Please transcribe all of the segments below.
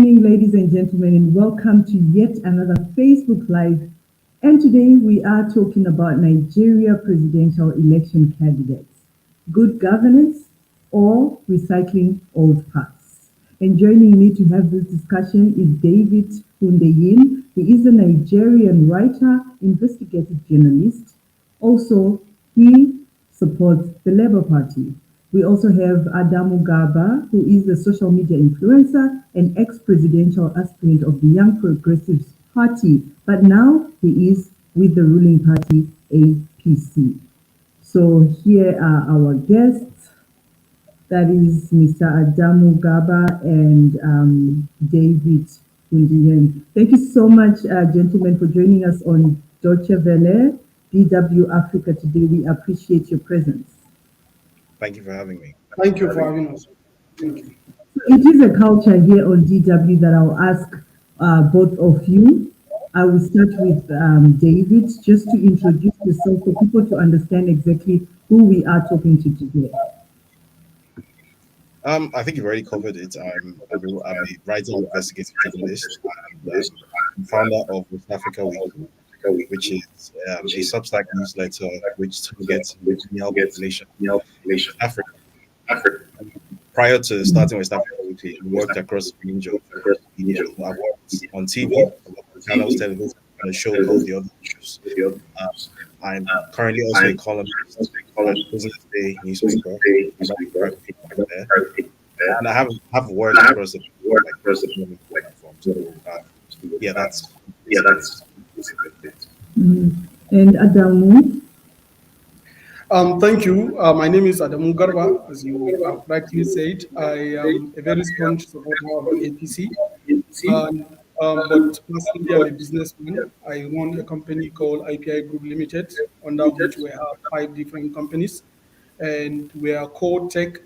evening, ladies and gentlemen, and welcome to yet another Facebook Live. And today we are talking about Nigeria presidential election candidates, good governance or recycling old paths. And joining me to have this discussion is David Hundeyin. He is a Nigerian writer, investigative journalist. Also, he supports the Labour Party. We also have Adamu Gaba, who is a social media influencer and ex-presidential aspirant of the Young Progressives Party, but now he is with the ruling party, APC. So here are our guests. That is Mr. Adamu Gaba and David Hundiyen. Thank you so much, gentlemen, for joining us on Deutsche Welle, DW Africa today. We appreciate your presence. Thank you for having me. Thank you for having us. Thank you. It is a culture here on DW that I'll ask both of you. I will start with David, just to introduce yourself for people to understand exactly who we are talking to today. I think you've already covered it. I'm a writer and investigative journalist and founder of West Africa Weekly, which is a Substack newsletter which targets millennial population in Africa. Prior to starting West Africa Weekly, I worked across the range of media. I worked on TV, on channels, television, on a show called The Other Issues. I'm currently also a columnist for Business Day newspaper. And I have worked across the platform. So that's And Adamu. Thank you. My name is Adamu Garba. As you have rightly said, I am a very strong supporter of the APC. But personally, I'm a businessman. I run a company called IPI Group Limited, under which we have 5 different companies. And we are core tech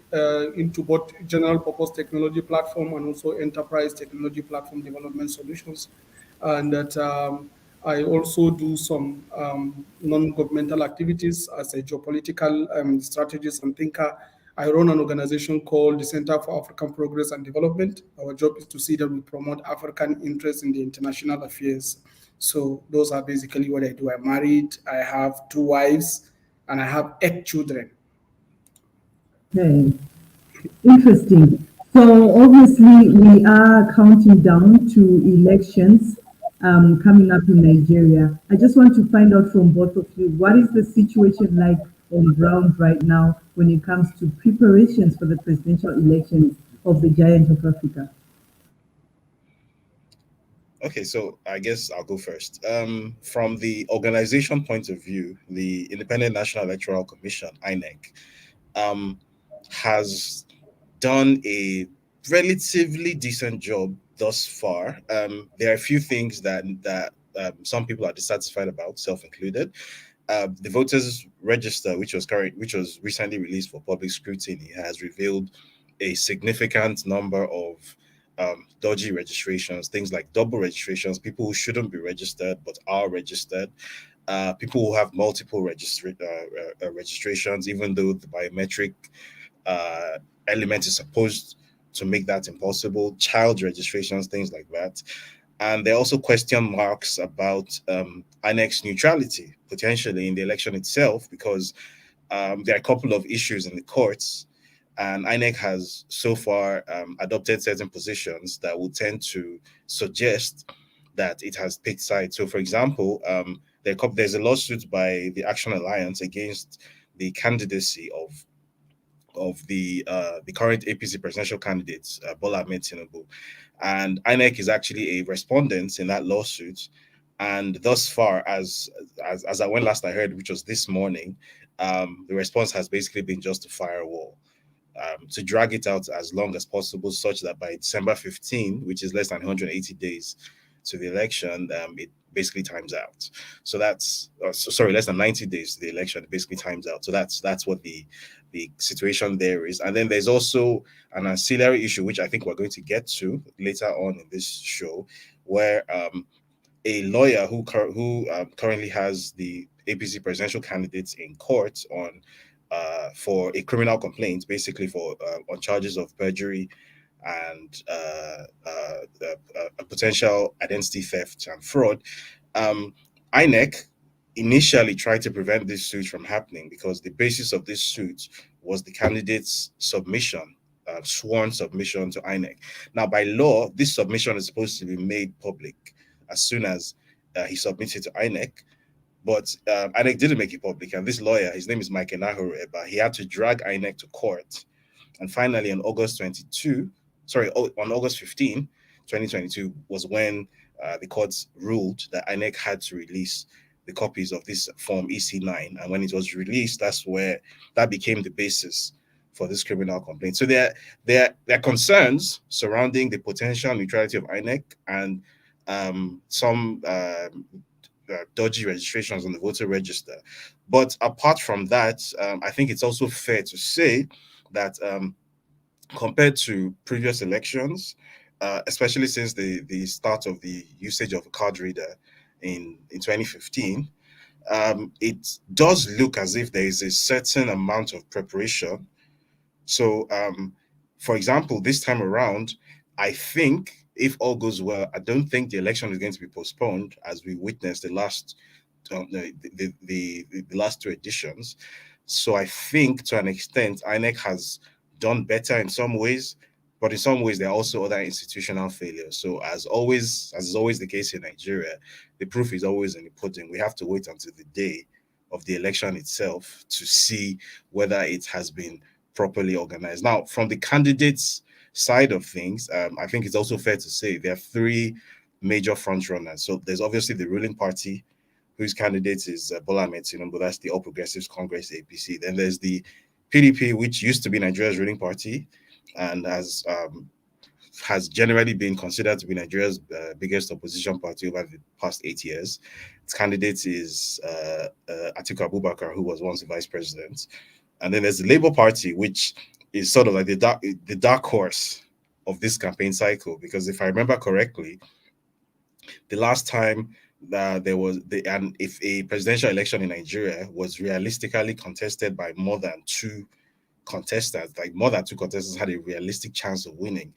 into both general purpose technology platform and also enterprise technology platform development solutions. And that I also do some non-governmental activities as a geopolitical strategist and thinker. I run an organization called the Center for African Progress and Development. Our job is to see that we promote African interests in the international affairs. So those are basically what I do. I'm married, I have 2 wives, and I have 8 children. Okay, interesting. So obviously we are counting down to elections coming up in Nigeria. I just want to find out from both of you, what is the situation like on ground right now when it comes to preparations for the presidential elections of the giant of Africa? okay. So I guess I'll go first. From the organization point of view, the Independent National Electoral Commission (INEC) um, has done a relatively decent job thus far. There are a few things that some people are dissatisfied about, self included. The voters register, which was recently released for public scrutiny, has revealed a significant number of dodgy registrations, things like double registrations, people who shouldn't be registered but are registered, people who have multiple registrations, even though the biometric uh, element is supposed to make that impossible, child registrations, things like that. And there are also question marks about INEC's neutrality potentially in the election itself, because there are a couple of issues in the courts, and INEC has so far adopted certain positions that will tend to suggest that it has picked sides. So, for example, there's a lawsuit by the Action Alliance against the candidacy of the current APC presidential candidates, Bola Ahmed Tinubu, and INEC is actually a respondent in that lawsuit. And thus far, as I went last I heard, which was this morning, the response has basically been just to firewall, to drag it out as long as possible, such that by December 15, which is less than 180 days to the election, it basically times out. So sorry, less than 90 days to the election, it basically times out. So that's what the situation there is. And then there's also an ancillary issue, which I think we're going to get to later on in this show, where a lawyer who currently has the APC presidential candidates in court on for a criminal complaint, basically for on charges of perjury and potential identity theft and fraud. INEC initially tried to prevent this suit from happening because the basis of this suit was the candidate's submission, sworn submission to INEC. Now, by law, this submission is supposed to be made public as soon as he submits it to INEC. But INEC didn't make it public, and this lawyer, his name is Mike Enahoro Eba, he had to drag INEC to court. And finally, on August 15, 2022, was when the courts ruled that INEC had to release the copies of this form EC9. And when it was released, that's where that became the basis for this criminal complaint. So there are concerns surrounding the potential neutrality of INEC and some dodgy registrations on the voter register. But apart from that, I think it's also fair to say that compared to previous elections, especially since the start of the usage of a card reader in 2015, it does look as if there is a certain amount of preparation. So, for example, this time around, I think if all goes well, I don't think the election is going to be postponed, as we witnessed the last the last two editions. So I think to an extent, INEC has done better in some ways, but in some ways there are also other institutional failures. So as is always the case in Nigeria, the proof is always in the pudding. We have to wait until the day of the election itself to see whether it has been properly organized. Now, from the candidates' side of things, I think it's also fair to say there are three major front runners. So there's obviously the ruling party, whose candidate is Bola Ahmed Tinubu. That's the All Progressives Congress (APC). Then there's the PDP, which used to be Nigeria's ruling party, and has generally been considered to be Nigeria's biggest opposition party over the past 8 years. Its candidate is Atiku Abubakar, who was once the vice president. And then there's the Labour Party, which is sort of like the dark horse of this campaign cycle. Because if I remember correctly, the last time that if a presidential election in Nigeria was realistically contested by more than two contestants, like more than two contestants had a realistic chance of winning,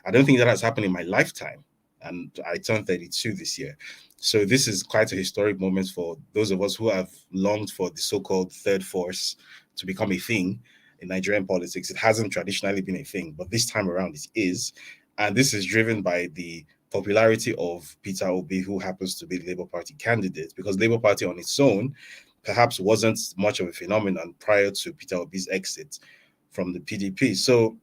I don't think that has happened in my lifetime. And I turned 32 this year. So this is quite a historic moment for those of us who have longed for the so-called third force to become a thing in Nigerian politics. It hasn't traditionally been a thing, but this time around it is. And this is driven by the popularity of Peter Obi, who happens to be the Labour Party candidate, because Labour Party on its own perhaps wasn't much of a phenomenon prior to Peter Obi's exit from the PDP. So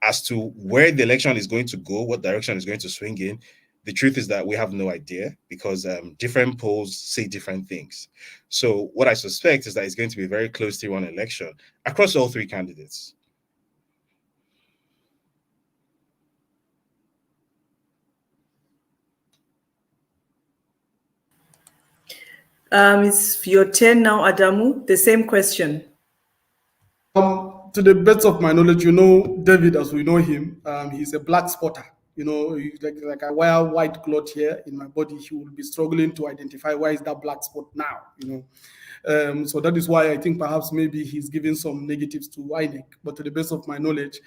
as to where the election is going to go, what direction is going to swing in, the truth is that we have no idea, because different polls say different things. So what I suspect is that it's going to be a very closely run election across all three candidates. It's your turn now, Adamu. The same question. To the best of my knowledge, David, as we know him, he's a black spotter. He's like I wear white cloth here in my body. He will be struggling to identify where is that black spot now. So that is why I think perhaps maybe he's giving some negatives to INEC. But to the best of my knowledge,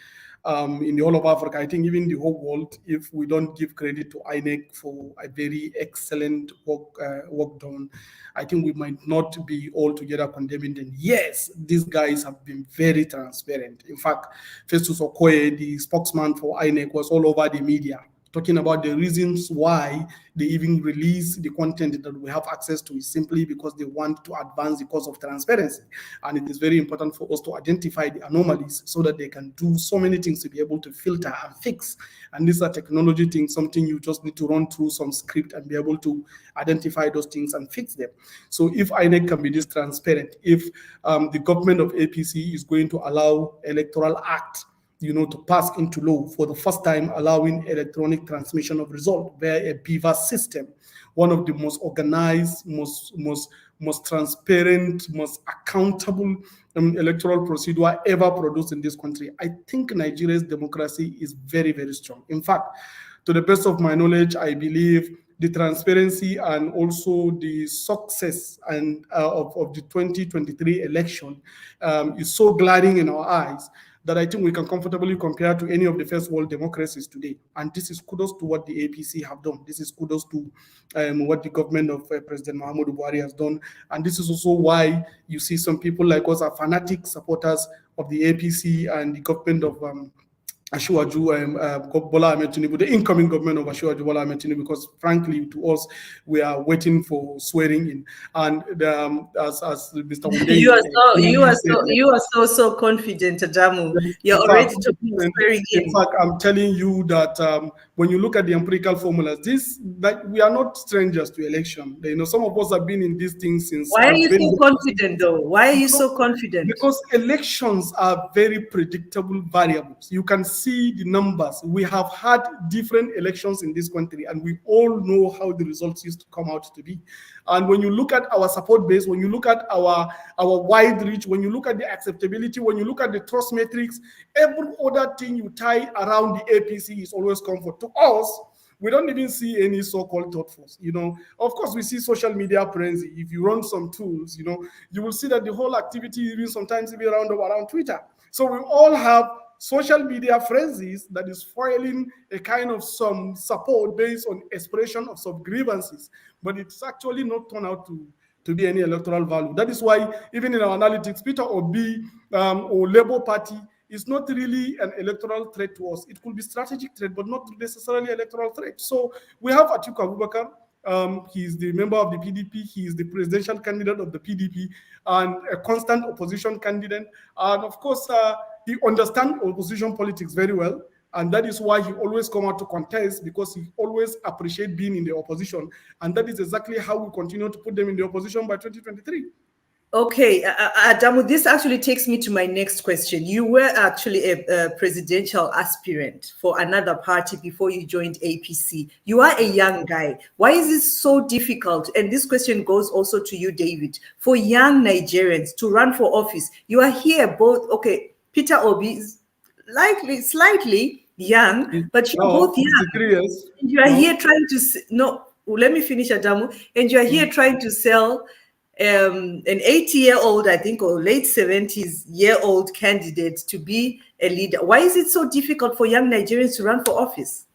in the whole of Africa, I think even the whole world, if we don't give credit to INEC for a very excellent work done, I think we might not be altogether condemning them. Yes, these guys have been very transparent. In fact, Festus Okoye, the spokesman for INEC, was all over the media talking about the reasons why they even release the content that we have access to is simply because they want to advance the cause of transparency. And it is very important for us to identify the anomalies so that they can do so many things to be able to filter and fix. And these are technology things, something you just need to run through some script and be able to identify those things and fix them. So if INEC can be this transparent, if the government of APC is going to allow Electoral Act to pass into law for the first time, allowing electronic transmission of result via a beaver system, one of the most organized, most transparent, most accountable electoral procedure ever produced in this country. I think Nigeria's democracy is very, very strong. In fact, to the best of my knowledge, I believe the transparency and also the success and of the 2023 election is so glaring in our eyes that I think we can comfortably compare to any of the first world democracies today. And this is kudos to what the APC have done. This is kudos to what the government of President Muhammadu Buhari has done. And this is also why you see some people like us are fanatic supporters of the APC and the government of Asiwaju Bola Ahmed Tinubu, the incoming government of Asiwaju Bola Ahmed Tinubu, because frankly, to us, we are waiting for swearing in. And as Mr. Wunde, you are so confident, Adamu. You're already talking swearing in. In fact, I'm telling you that when you look at the empirical formulas, we are not strangers to election. You know, some of us have been in these things since. Why are you so confident, though? Why are you so confident? Because elections are very predictable variables. You can see the numbers. We have had different elections in this country, and we all know how the results used to come out to be. And when you look at our support base, when you look at our wide reach, when you look at the acceptability, when you look at the trust metrics, every other thing you tie around the APC is always comfort. To us, we don't even see any so-called thought force. You know, of course, we see social media frenzy. If you run some tools, you know, you will see that the whole activity even sometimes even around Twitter. So we all have social media frenzies that is foiling a kind of some support based on expression of some grievances, but it's actually not turned out to be any electoral value. That is why even in our analytics, Peter Obi or Labour Party is not really an electoral threat to us. It could be strategic threat, but not necessarily electoral threat. So we have Atiku Abubakar. He is the member of the PDP. He is the presidential candidate of the PDP and a constant opposition candidate. And of course, he understands opposition politics very well. And that is why he always come out to contest, because he always appreciates being in the opposition. And that is exactly how we continue to put them in the opposition by 2023. Okay, Adamu, this actually takes me to my next question. You were actually a presidential aspirant for another party before you joined APC. You are a young guy. Why is it so difficult? And this question goes also to you, David, for young Nigerians to run for office. You are here both, okay, Peter Obi is slightly young, but you're both young. 53 years. And you are here trying to, let me finish, Adamu. And you are here trying to sell an 80-year-old, I think, or late 70s-year-old candidate to be a leader. Why is it so difficult for young Nigerians to run for office?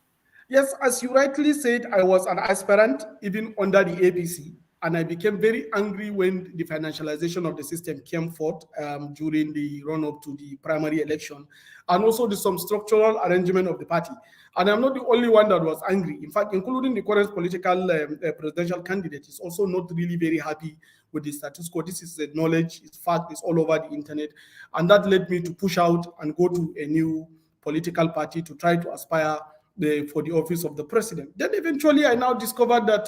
Yes, as you rightly said, I was an aspirant even under the APC, and I became very angry when the financialization of the system came forth during the run-up to the primary election, and also some structural arrangement of the party. And I'm not the only one that was angry. In fact, including the current political presidential candidate is also not really very happy with the status quo. This is knowledge, it's fact, it's all over the internet. And that led me to push out and go to a new political party to try to aspire for the office of the president. Then eventually I now discovered that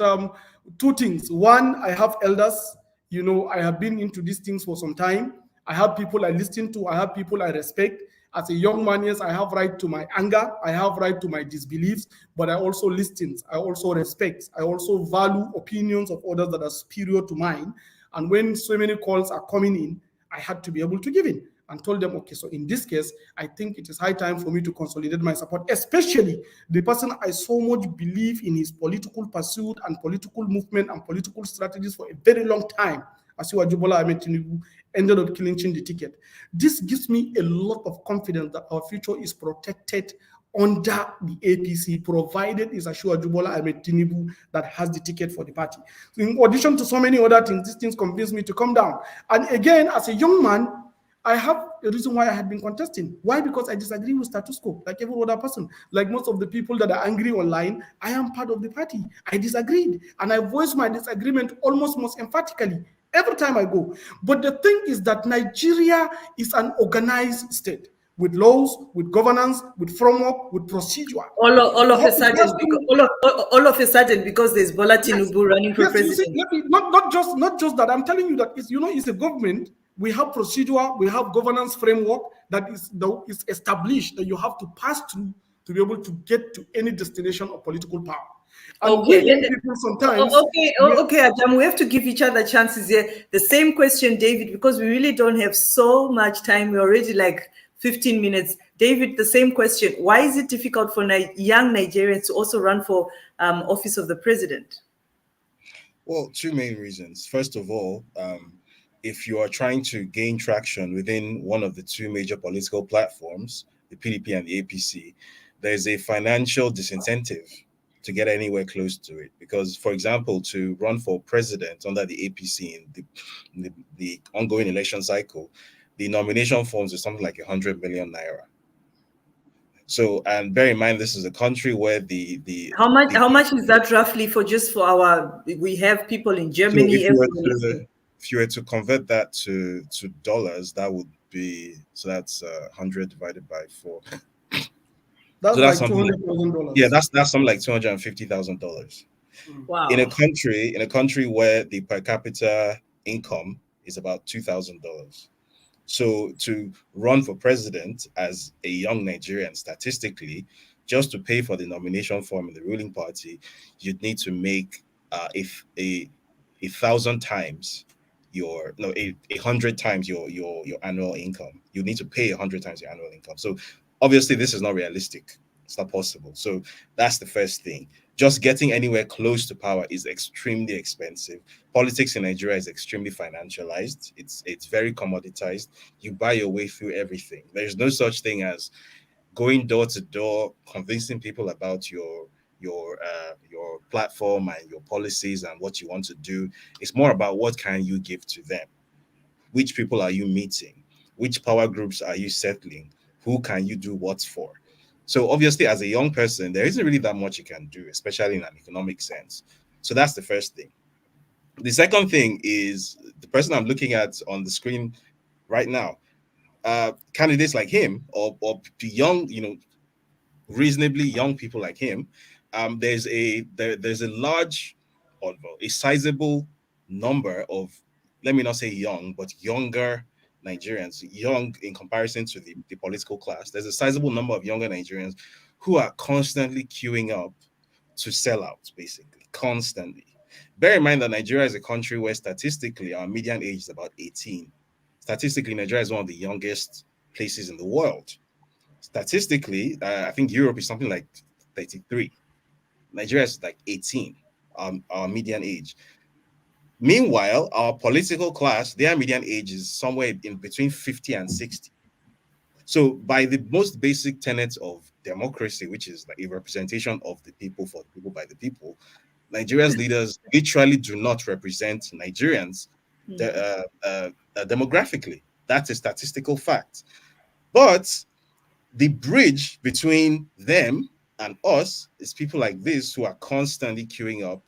two things. One, I have elders. You know, I have been into these things for some time. I have people I listen to. I have people I respect. As a young man, yes, I have right to my anger. I have right to my disbeliefs, but I also listen. I also respect. I also value opinions of others that are superior to mine. And when so many calls are coming in, I had to be able to give in and told them, okay, so in this case, I think it is high time for me to consolidate my support, especially the person I so much believe in his political pursuit and political movement and political strategies for a very long time. Asiwaju Bola Ahmed Tinubu ended up clinching the ticket. This gives me a lot of confidence that our future is protected under the APC, provided it's Asiwaju Bola Ahmed Tinubu that has the ticket for the party. So in addition to so many other things, these things convince me to come down. And again, as a young man, I have a reason why I had been contesting. Why? Because I disagree with status quo, like every other person. Like most of the people that are angry online, I am part of the party. I disagreed, and I voiced my disagreement almost most emphatically every time I go. But the thing is that Nigeria is an organized state with laws, with governance, with framework, with procedure. All of a sudden, because there's Bola Tinubu running for president. You see, not just that. I'm telling you that it's a government. We have procedure, we have governance framework that is established that you have to pass through to be able to get to any destination of political power. And sometimes. Okay, Adam, we have to give each other chances here. The same question, David, because we really don't have so much time. We're already like 15 minutes. David, the same question. Why is it difficult for young Nigerians to also run for office of the president? Well, two main reasons. First of all, if you are trying to gain traction within one of the two major political platforms, the PDP and the APC, there's a financial disincentive to get anywhere close to it. Because, for example, to run for president under the APC in the ongoing election cycle, the nomination forms is something like 100 million naira. So, and bear in mind, this is a country where how much is that roughly for our? We have people in so Germany. if you were to convert that to dollars, that would be, so that's 100 divided by 4. That's So that's like something like, $200,000. yeah, that's something like $250,000 Wow. in a country where the per capita income is about $2,000. So to run for president as a young Nigerian, statistically, just to pay for the nomination form in the ruling party, you'd need to make a 1,000 times your no a 100 times your annual income. You need to pay 100 times your annual income. So obviously this is not realistic. It's not possible. So that's the first thing. Just getting anywhere close to power is extremely expensive. Politics in Nigeria is extremely financialized. It's very commoditized. You buy your way through everything. There's no such thing as going door to door, convincing people about your platform and your policies and what you want to do. It's more about what can you give to them. Which people are you meeting? Which power groups are you settling? Who can you do what for? So obviously, as a young person, there isn't really that much you can do, especially in an economic sense. So that's the first thing. The second thing is the person I'm looking at on the screen right now. Candidates like him or young, reasonably young people like him, there's a large or a sizable number of, let me not say young, but younger Nigerians, young in comparison to the political class. There's a sizable number of younger Nigerians who are constantly queuing up to sell out, basically, constantly. Bear in mind that Nigeria is a country where statistically our median age is about 18. Statistically, Nigeria is one of the youngest places in the world. Statistically, I think Europe is something like 33. Nigeria is like 18, our median age. Meanwhile, our political class, their median age is somewhere in between 50 and 60. So, by the most basic tenets of democracy, which is like a representation of the people for the people by the people, Nigeria's leaders literally do not represent Nigerians demographically. That's a statistical fact. But the bridge between them and us is people like this who are constantly queuing up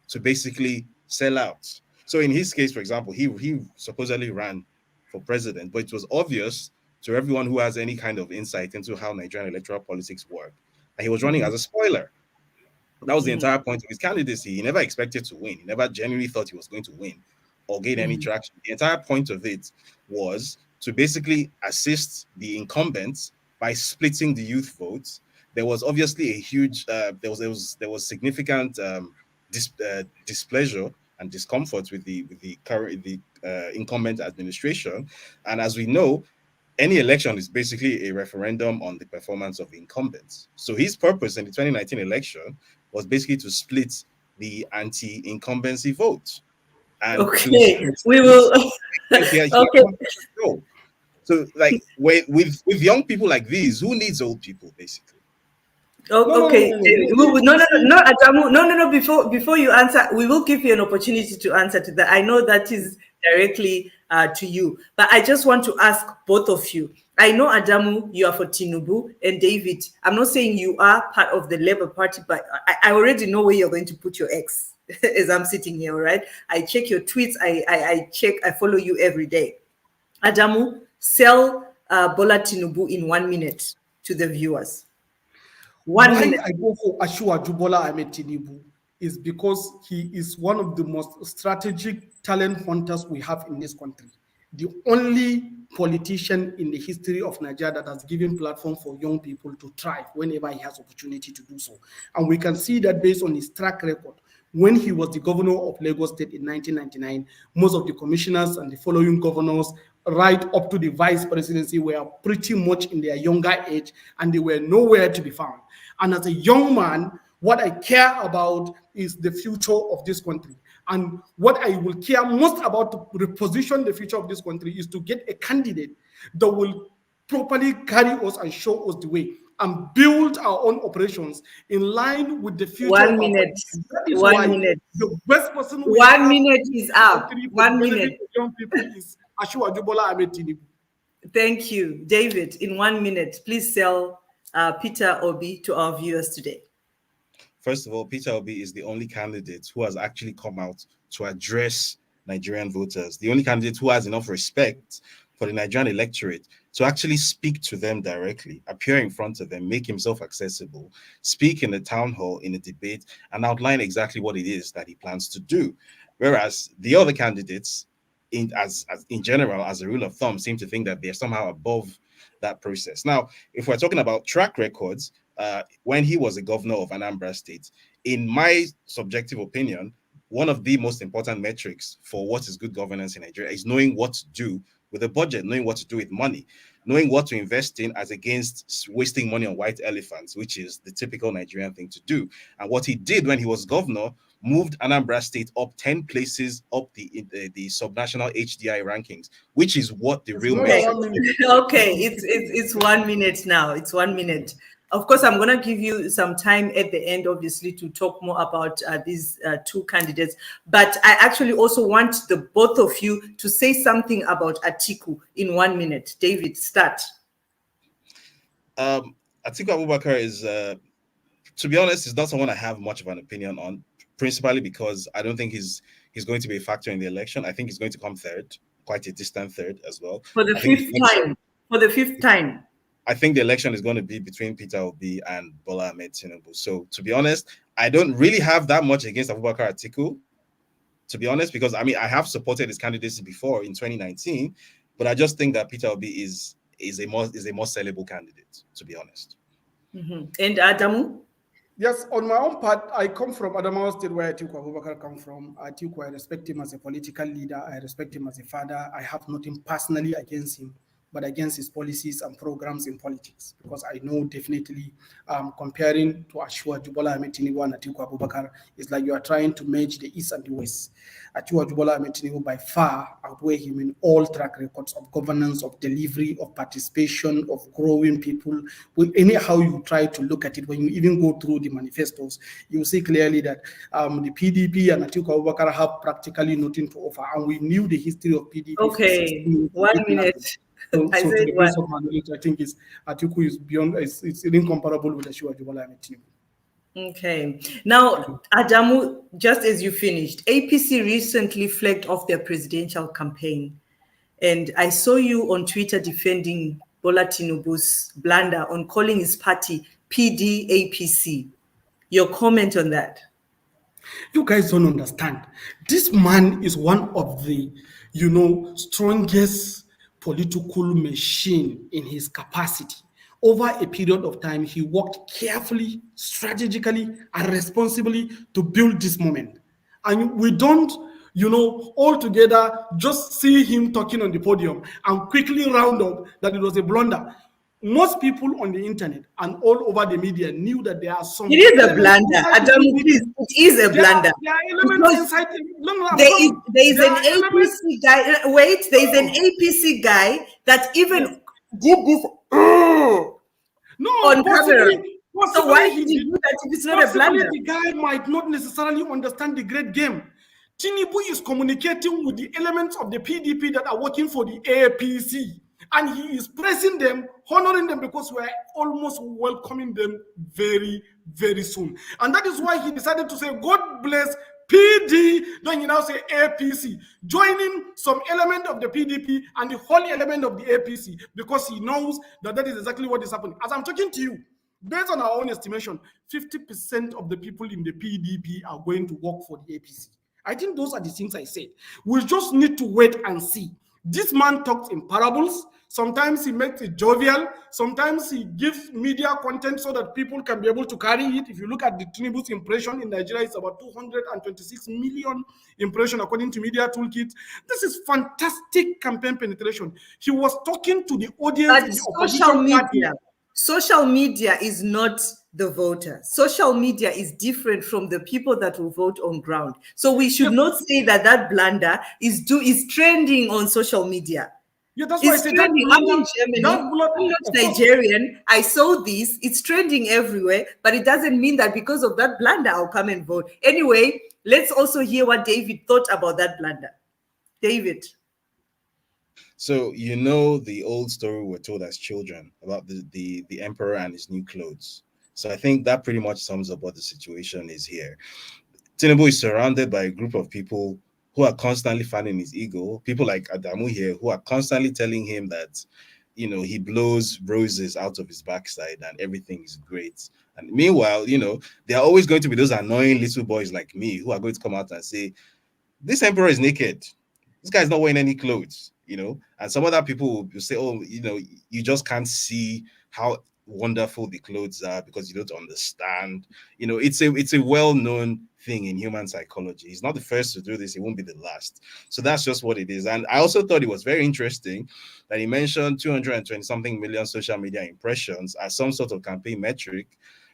to basically sell out. So in his case, for example, he supposedly ran for president, but it was obvious to everyone who has any kind of insight into how Nigerian electoral politics work that he was running as a spoiler. That was the entire point of his candidacy. He never expected to win. He never genuinely thought he was going to win or gain any traction. The entire point of it was to basically assist the incumbents by splitting the youth votes. There was obviously a huge, there was significant displeasure and discomfort with the current incumbent administration, and as we know, any election is basically a referendum on the performance of the incumbents. So his purpose in the 2019 election was basically to split the anti-incumbency vote. And okay, we will. Okay. So, like, with young people like these, who needs old people, basically? Oh, okay. No, Adamu. No. Before you answer, we will give you an opportunity to answer to that. I know that is directly to you, but I just want to ask both of you. I know, Adamu, you are for Tinubu, and David, I'm not saying you are part of the Labour Party, but I already know where you're going to put your X as I'm sitting here, right? I check your tweets. I follow you every day. Adamu, sell Bola Tinubu in 1 minute to the viewers. Why I go for Asiwaju Bola Ahmed Tinubu is because he is one of the most strategic talent hunters we have in this country. The only politician in the history of Nigeria that has given platform for young people to thrive whenever he has opportunity to do so. And we can see that based on his track record. When he was the governor of Lagos State in 1999, most of the commissioners and the following governors right up to the vice presidency were pretty much in their younger age, and they were nowhere to be found. And as a young man, what I care about is the future of this country. And what I will care most about to reposition the future of this country is to get a candidate that will properly carry us and show us the way and build our own operations in line with the future of 1 our minute. country. That is 1 why minute. the best person we 1 have minute in is this up. country for 1 the benefit minute. of young people is Ashwaju Bola Ahmed Tinubu. Thank you. David, in 1 minute, please sell Peter Obi to our viewers today. First of all, Peter Obi is the only candidate who has actually come out to address Nigerian voters, the only candidate who has enough respect for the Nigerian electorate to actually speak to them directly, appear in front of them, make himself accessible, speak in the town hall, in a debate, and outline exactly what it is that he plans to do. Whereas the other candidates, in general, as a rule of thumb, seem to think that they're somehow above that process. Now, if we're talking about track records, when he was a governor of Anambra State, in my subjective opinion, one of the most important metrics for what is good governance in Nigeria is knowing what to do with a budget, knowing what to do with money, knowing what to invest in as against wasting money on white elephants, which is the typical Nigerian thing to do. And what he did when he was governor moved Anambra State up 10 places up the subnational HDI rankings, which is what the real more than metric. 1 minute. Okay, it's 1 minute now. It's 1 minute. Of course, I'm going to give you some time at the end, obviously, to talk more about these two candidates. But I actually also want the both of you to say something about Atiku in 1 minute. David, start. Atiku Abubakar is, to be honest, is not someone I have much of an opinion on, principally because I don't think he's going to be a factor in the election. I think he's going to come third, quite a distant third as well. For the fifth time. For the fifth time. I think the election is going to be between Peter Obi and Bola Ahmed Tinubu. So, to be honest, I don't really have that much against Abubakar Atiku, to be honest, because I have supported his candidacy before in 2019, but I just think that Peter Obi is a more sellable candidate, to be honest. Mm-hmm. And Adamu? Yes, on my own part, I come from Adamawa State, where Atiku Abubakar come from. Atiku, I respect him as a political leader. I respect him as a father. I have nothing personally against him, but against his policies and programs in politics, because I know definitely comparing to Ashwa Bola Ahmed Tinubu and Atiku Abubakar is like you are trying to merge the East and the West. Atiku Bola Ahmed Tinubu by far outweigh him in all track records of governance, of delivery, of participation, of growing people. Anyhow you try to look at it, when you even go through the manifestos, you see clearly that the PDP and Atiku Abubakar have practically nothing to offer, and we knew the history of PDP. Okay, 1 minute. So to the best of my knowledge, I think Atiku is beyond, it's incomparable with Ashwa Bola Ahmed Tinubu. Okay. Now, Adamu, just as you finished, APC recently flagged off their presidential campaign. And I saw you on Twitter defending Bola Tinubu's blunder on calling his party PDAPC. Your comment on that? You guys don't understand. This man is one of the, strongest political machine in his capacity. Over a period of time, he worked carefully, strategically, and responsibly to build this moment. And we don't, all together just see him talking on the podium and quickly round up that it was a blunder. Most people on the internet and all over the media knew that there are some. It is a blunder. Adamu, please, it is a blunder. There are elements inside. There is an APC guy. Wait, there is an APC guy that even did this. No, on camera. Possibly So why did he do that if it's not a blunder? The guy might not necessarily understand the great game. Tinubu is communicating with the elements of the PDP that are working for the APC. And he is praising them, honoring them, because we're almost welcoming them very, very soon. And that is why he decided to say, God bless PD, then you now say APC, joining some element of the PDP and the whole element of the APC, because he knows that that is exactly what is happening. As I'm talking to you, based on our own estimation, 50% of the people in the PDP are going to work for the APC. I think those are the things I said. We just need to wait and see. This man talks in parables. Sometimes he makes it jovial. Sometimes he gives media content so that people can be able to carry it. If you look at the Tinubu's impression in Nigeria, it's about 226 million impression according to Media Toolkit. This is fantastic campaign penetration. He was talking to the audience But in the social opposition party. media, social media is not the voter. Social media is different from the people that will vote on ground. So we should not say that that blunder is trending on social media. Yeah, that's why I It's said that trending. I'm in Germany. I'm not of course. Nigerian. I saw this. It's trending everywhere, but it doesn't mean that because of that blunder, I'll come and vote. Anyway, let's also hear what David thought about that blunder. David. So you know the old story we're told as children about the emperor and his new clothes. So I think that pretty much sums up what the situation is here. Tinubu is surrounded by a group of people who are constantly fanning his ego. People like Adamu here who are constantly telling him that, he blows roses out of his backside and everything is great. And meanwhile, there are always going to be those annoying little boys like me who are going to come out and say, this emperor is naked. This guy's not wearing any clothes, And some other people will say, oh, you just can't see how wonderful the clothes are because you don't understand. It's a well-known thing in human psychology. He's not the first to do this, he won't be the last. So that's just what it is. And I also thought it was very interesting that he mentioned 220 something million social media impressions as some sort of campaign metric,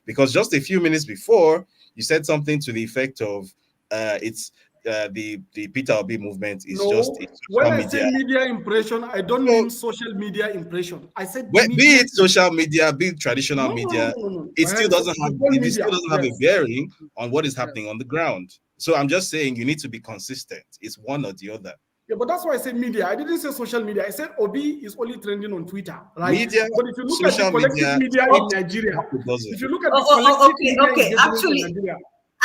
because just a few minutes before you said something to the effect of it's the Peter Obi movement is just a When social I say media. media impression, I don't mean social media impression. I said Be media. it social media, be it traditional media, No. it still doesn't have Football it still media. doesn't have a Yes. bearing on what is Yes. happening on the ground. So I'm just saying you need to be consistent. It's one or the other. Yeah, but that's why I said media. I didn't say social media. I said Obi is only trending on Twitter, right? Media, But if you look at the social collective media, media in Nigeria, it doesn't. if you look at the collective media engagement in Nigeria,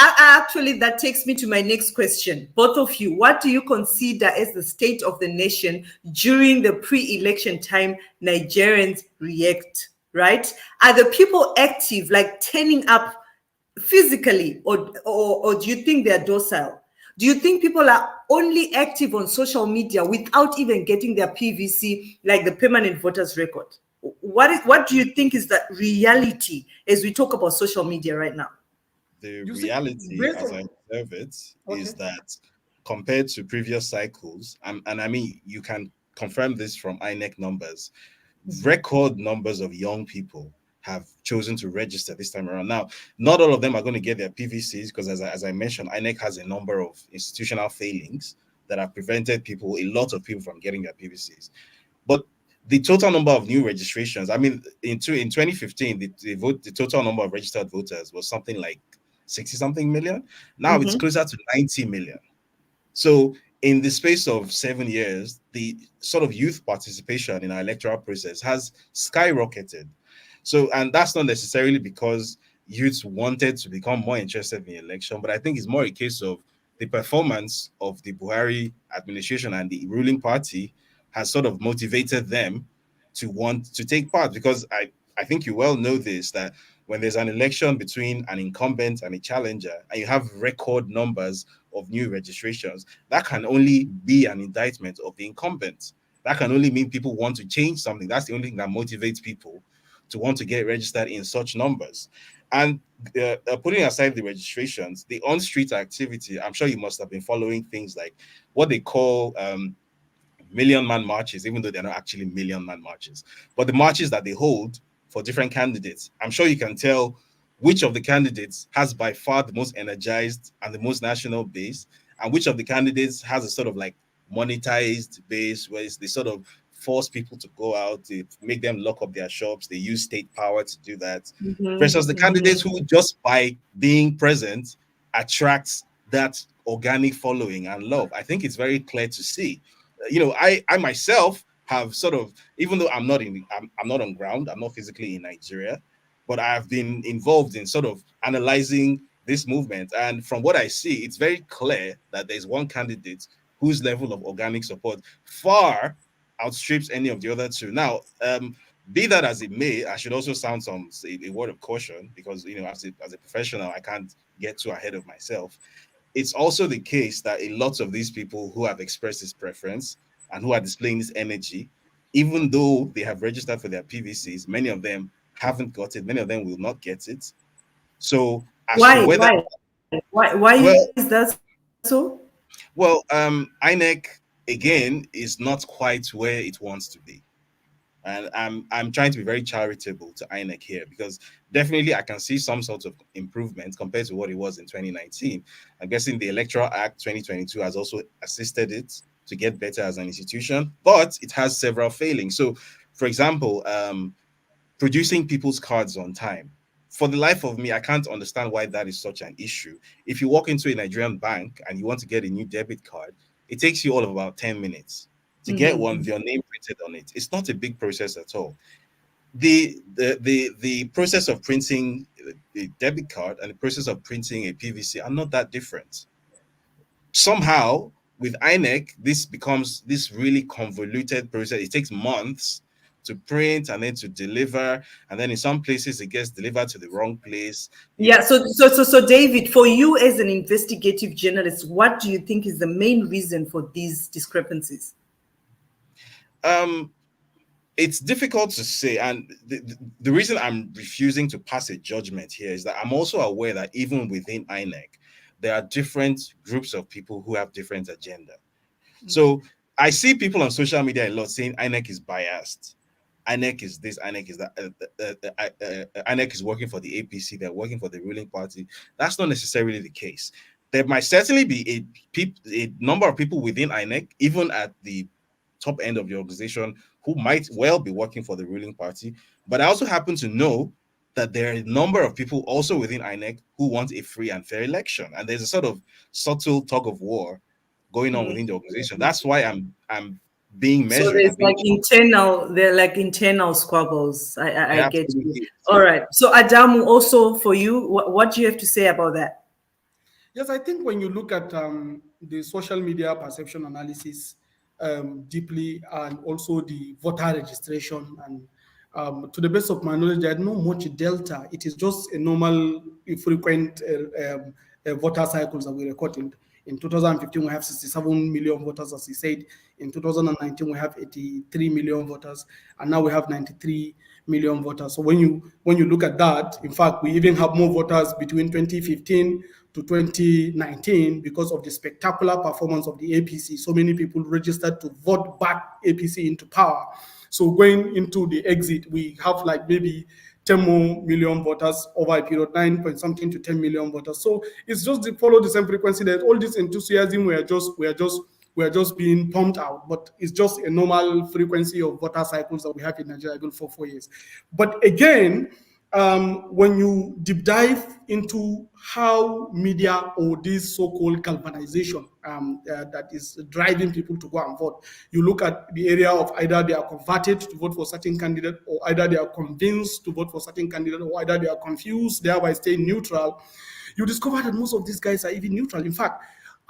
Actually, that takes me to my next question. Both of you, what do you consider as the state of the nation during the pre-election time Nigerians react, right? Are the people active, like turning up physically, or do you think they're docile? Do you think people are only active on social media without even getting their PVC, like the permanent voters record? What do you think is the reality as we talk about social media right now? The you see, reality, based as I on observe it, okay, is that compared to previous cycles, and I mean, you can confirm this from INEC numbers, record numbers of young people have chosen to register this time around. Now, not all of them are going to get their PVCs because, as I mentioned, INEC has a number of institutional failings that have prevented a lot of people from getting their PVCs. But the total number of new registrations, I mean, in 2015, the total number of registered voters was something like 60 something million. Now it's closer to 90 million. So in the space of 7 years, the sort of youth participation in our electoral process has skyrocketed. So, and that's not necessarily because youths wanted to become more interested in the election, but I think it's more a case of the performance of the Buhari administration and the ruling party has sort of motivated them to want to take part. Because I think you well know this, that when there's an election between an incumbent and a challenger, and you have record numbers of new registrations, that can only be an indictment of the incumbent. That can only mean people want to change something. That's the only thing that motivates people to want to get registered in such numbers. And putting aside the registrations, the on-street activity, I'm sure you must have been following things like what they call million man marches, even though they're not actually million man marches, but the marches that they hold for different candidates. I'm sure you can tell which of the candidates has by far the most energized and the most national base, and which of the candidates has a sort of like monetized base where they sort of force people to go out, to make them lock up their shops. They use state power to do that, versus the candidates who just by being present attracts that organic following and love. I think it's very clear to see. I myself have sort of, even though I'm not on ground, I'm not physically in Nigeria, but I've been involved in sort of analyzing this movement. And from what I see, it's very clear that there's one candidate whose level of organic support far outstrips any of the other two. Now, be that as it may, I should also sound a word of caution because, as a professional, I can't get too ahead of myself. It's also the case that a lot of these people who have expressed this preference and who are displaying this energy, even though they have registered for their PVCs, many of them haven't got it. Many of them will not get it. So as to Why? whether, Why well, is that so? INEC again is not quite where it wants to be. And I'm trying to be very charitable to INEC here, because definitely I can see some sort of improvement compared to what it was in 2019. I'm guessing the Electoral Act 2022 has also assisted it to get better as an institution, but it has several failings. So, for example, producing people's cards on time. For the life of me, I can't understand why that is such an issue. If you walk into a Nigerian bank and you want to get a new debit card, it takes you all of about 10 minutes to get one with your name printed on it. It's not a big process at all. The process of printing a debit card and the process of printing a PVC are not that different. Somehow, with INEC, this becomes this really convoluted process. It takes months to print and then to deliver, and then in some places it gets delivered to the wrong place. Yeah. So, David, for you as an investigative journalist, what do you think is the main reason for these discrepancies? It's difficult to say, and the reason I'm refusing to pass a judgment here is that I'm also aware that even within INEC, there are different groups of people who have different agenda. So I see people on social media a lot saying INEC is biased. INEC is this, INEC is that. INEC is working for the APC, they're working for the ruling party. That's not necessarily the case. There might certainly be a number of people within INEC, even at the top end of the organization, who might well be working for the ruling party. But I also happen to know that there are a number of people also within INEC who want a free and fair election. And there's a sort of subtle tug of war going on within the organization. That's why I'm being measured. So there's like internal squabbles. I get you. Is. All right. So Adamu, also for you, what do you have to say about that? Yes, I think when you look at the social media perception analysis deeply, and also the voter registration, and to the best of my knowledge, there's no much delta. It is just a normal, frequent voter cycles that we record. In 2015, we have 67 million voters, as he said. In 2019, we have 83 million voters, and now we have 93 million voters. So when you look at that, in fact, we even have more voters between 2015 to 2019 because of the spectacular performance of the APC. So many people registered to vote back APC into power. So going into the exit, we have like maybe 10 more million voters over a period, 9 point something to 10 million voters. So it's just to follow the same frequency that all this enthusiasm we are just being pumped out, but it's just a normal frequency of voter cycles that we have in Nigeria for 4 years. But again, when you deep dive into how media or this so-called galvanization that is driving people to go and vote, you look at the area of either they are converted to vote for certain candidate, or either they are convinced to vote for certain candidate, or either they are confused, thereby staying neutral. You discover that most of these guys are even neutral. In fact,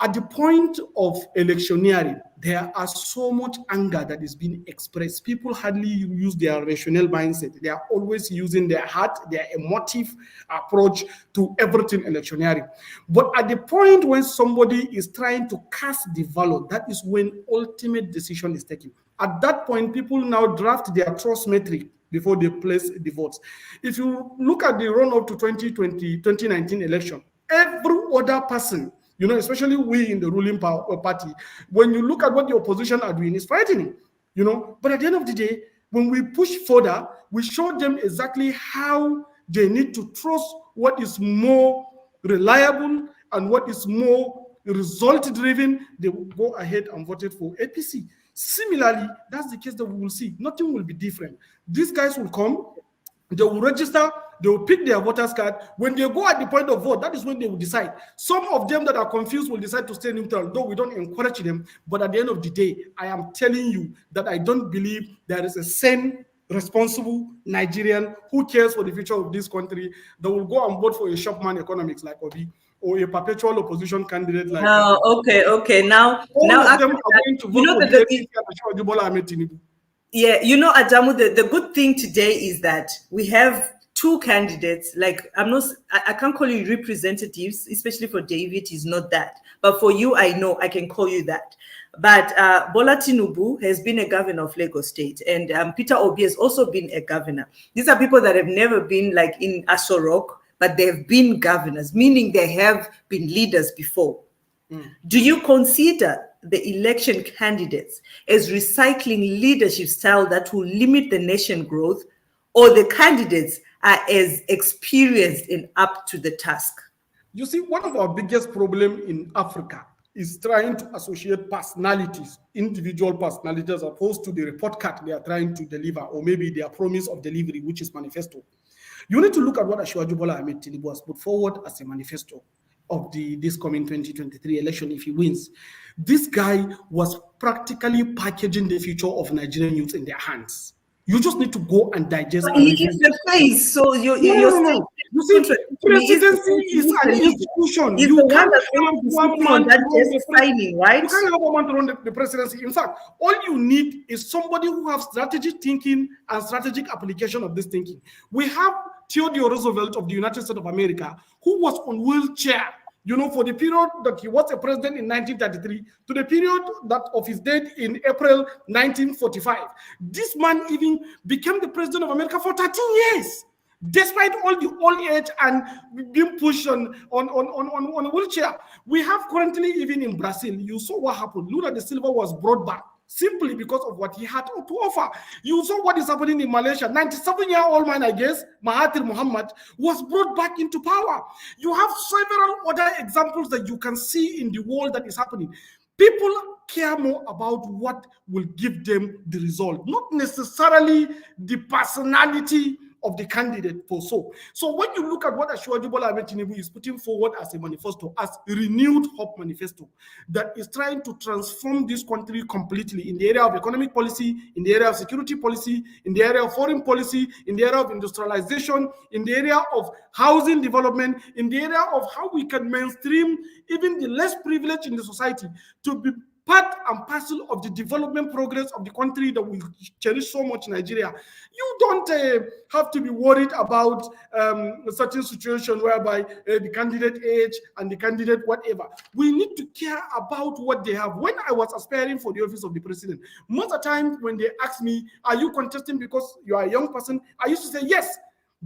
at the point of electioneering, there are so much anger that is being expressed. People hardly use their rational mindset. They are always using their heart, their emotive approach to everything electioneering. But at the point when somebody is trying to cast the ballot, that is when ultimate decision is taken. At that point, people now draft their trust metric before they place the votes. If you look at the run-up to 2019 election, every other person, especially we in the ruling party, when you look at what the opposition are doing, it's frightening, But at the end of the day, when we push further, we show them exactly how they need to trust what is more reliable and what is more result-driven. They will go ahead and vote for APC. Similarly, that's the case that we will see. Nothing will be different. These guys will come, they will register, they will pick their voters card. When they go at the point of vote, that is when they will decide. Some of them that are confused will decide to stay neutral, though we don't encourage them. But at the end of the day, I am telling you that I don't believe there is a sane, responsible Nigerian who cares for the future of this country that will go and vote for a shopman economics like Obi, or a perpetual opposition candidate like okay. Now of them are going to vote for the APC. Yeah, Adamu, the good thing today is that we have two candidates. Like, I can't call you representatives, especially for David, he's not that. But for you, I know I can call you that. But Bola Tinubu has been a governor of Lagos State, and Peter Obi has also been a governor. These are people that have never been like in Aso Rock, but they've been governors, meaning they have been leaders before. Do you consider the election candidates as recycling leadership style that will limit the nation growth, or the candidates are as experienced and up to the task? You see, one of our biggest problem in Africa is trying to associate personalities, individual personalities, as opposed to the report card they are trying to deliver, or maybe their promise of delivery, which is manifesto. You need to look at what Asiwaju Bola Ahmed Tinubu has put forward as a manifesto of this coming 2023 election if he wins. This guy was practically packaging the future of Nigerian youth in their hands. You just need to go and digest and He review. is the face, so you're saying. You see, presidency is an institution. He's You the one can't that's going have to be one sitting man on that to run desk the signing, right? You can't have one man to run the presidency. In fact, all you need is somebody who has strategic thinking and strategic application of this thinking. We have Theodore Roosevelt of the United States of America, who was on wheelchair, for the period that he was a president in 1933 to the period that of his death in April 1945. This man even became the president of America for 13 years. Despite all the old age and being pushed on a wheelchair. We have currently, even in Brazil, you saw what happened. Lula da Silva was brought back simply because of what he had to offer. You saw what is happening in Malaysia. 97-year-old man, I guess, Mahathir Mohamad, was brought back into power. You have several other examples that you can see in the world that is happening. People care more about what will give them the result, not necessarily the personality of the candidate for so. So when you look at what Asiwaju Bola Ahmed Tinubu is putting forward as a manifesto, as a renewed hope manifesto, that is trying to transform this country completely in the area of economic policy, in the area of security policy, in the area of foreign policy, in the area of industrialization, in the area of housing development, in the area of how we can mainstream even the less privileged in the society to be part and parcel of the development progress of the country that we cherish so much, Nigeria. You don't have to be worried about a certain situation whereby the candidate age and the candidate whatever. We need to care about what they have. When I was aspiring for the office of the president, most of the time when they ask me, are you contesting because you are a young person? I used to say, yes,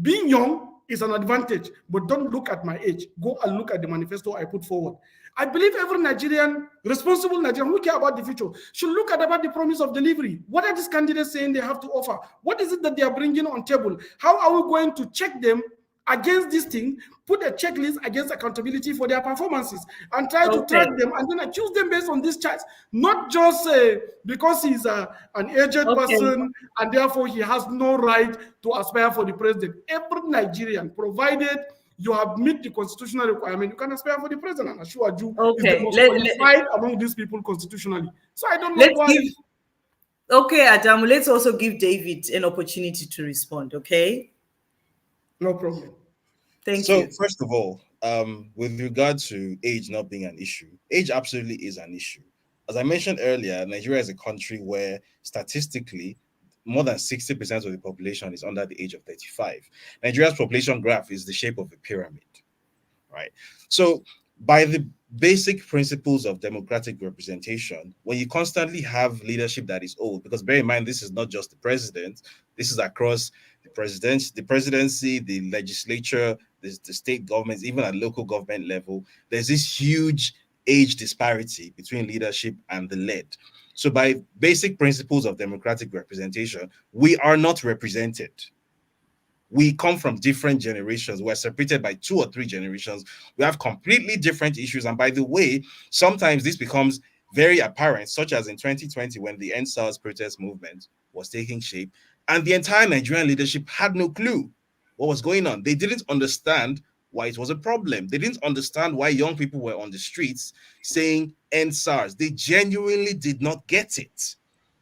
being young is an advantage, but don't look at my age. Go and look at the manifesto I put forward. I believe every Nigerian, responsible Nigerian who care about the future, should look at about the promise of delivery. What are these candidates saying they have to offer? What is it that they are bringing on table? How are we going to check them against this thing, put a checklist against accountability for their performances, and try to track them and then choose them based on these charts, not just because he's an aged person and therefore he has no right to aspire for the president. Every Nigerian, provided you have met the constitutional requirement, you can aspire for the president. And Asiwaju is the most qualified among these people constitutionally. So I don't know why. Okay, Adamu, let's also give David an opportunity to respond, okay? No problem. Thank you. So, first of all, with regard to age not being an issue, age absolutely is an issue. As I mentioned earlier, Nigeria is a country where statistically, more than 60% of the population is under the age of 35. Nigeria's population graph is the shape of a pyramid, right? So, by the basic principles of democratic representation, when you constantly have leadership that is old, because bear in mind, this is not just the president, this is across the presidency, the legislature, the state governments, even at local government level, there's this huge age disparity between leadership and the led. So by basic principles of democratic representation, we are not represented. We come from different generations. We're separated by 2 or 3 generations. We have completely different issues. And by the way, sometimes this becomes very apparent, such as in 2020 when the End SARS protest movement was taking shape, and the entire Nigerian leadership had no clue what was going on. They didn't understand why it was a problem. They didn't understand why young people were on the streets saying End SARS. They genuinely did not get it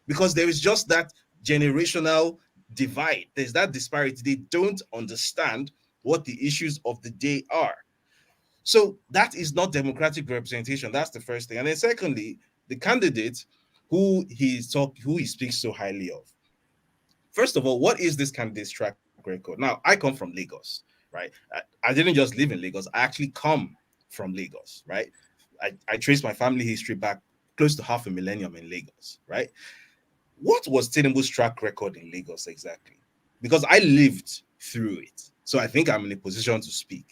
because there is just that generational divide. There's that disparity. They don't understand what the issues of the day are. So that is not democratic representation. That's the first thing. And then secondly, the candidate who he speaks so highly of. First of all, what is this candidate's track record? Now, I come from Lagos, right? I didn't just live in Lagos. I actually come from Lagos, right? I trace my family history back close to half a millennium in Lagos, right? What was Tinubu's track record in Lagos exactly? Because I lived through it. So I think I'm in a position to speak.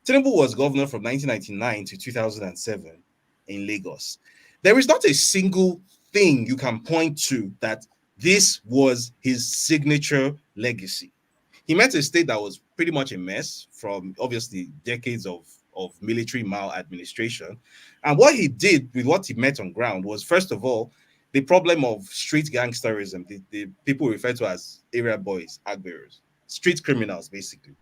Tinubu was governor from 1999 to 2007 in Lagos. There is not a single thing you can point to that this was his signature legacy. He met a state that was pretty much a mess from obviously decades of military maladministration. And what he did with what he met on ground was, first of all, the problem of street gangsterism, the people refer to as area boys, agberos, street criminals, basically.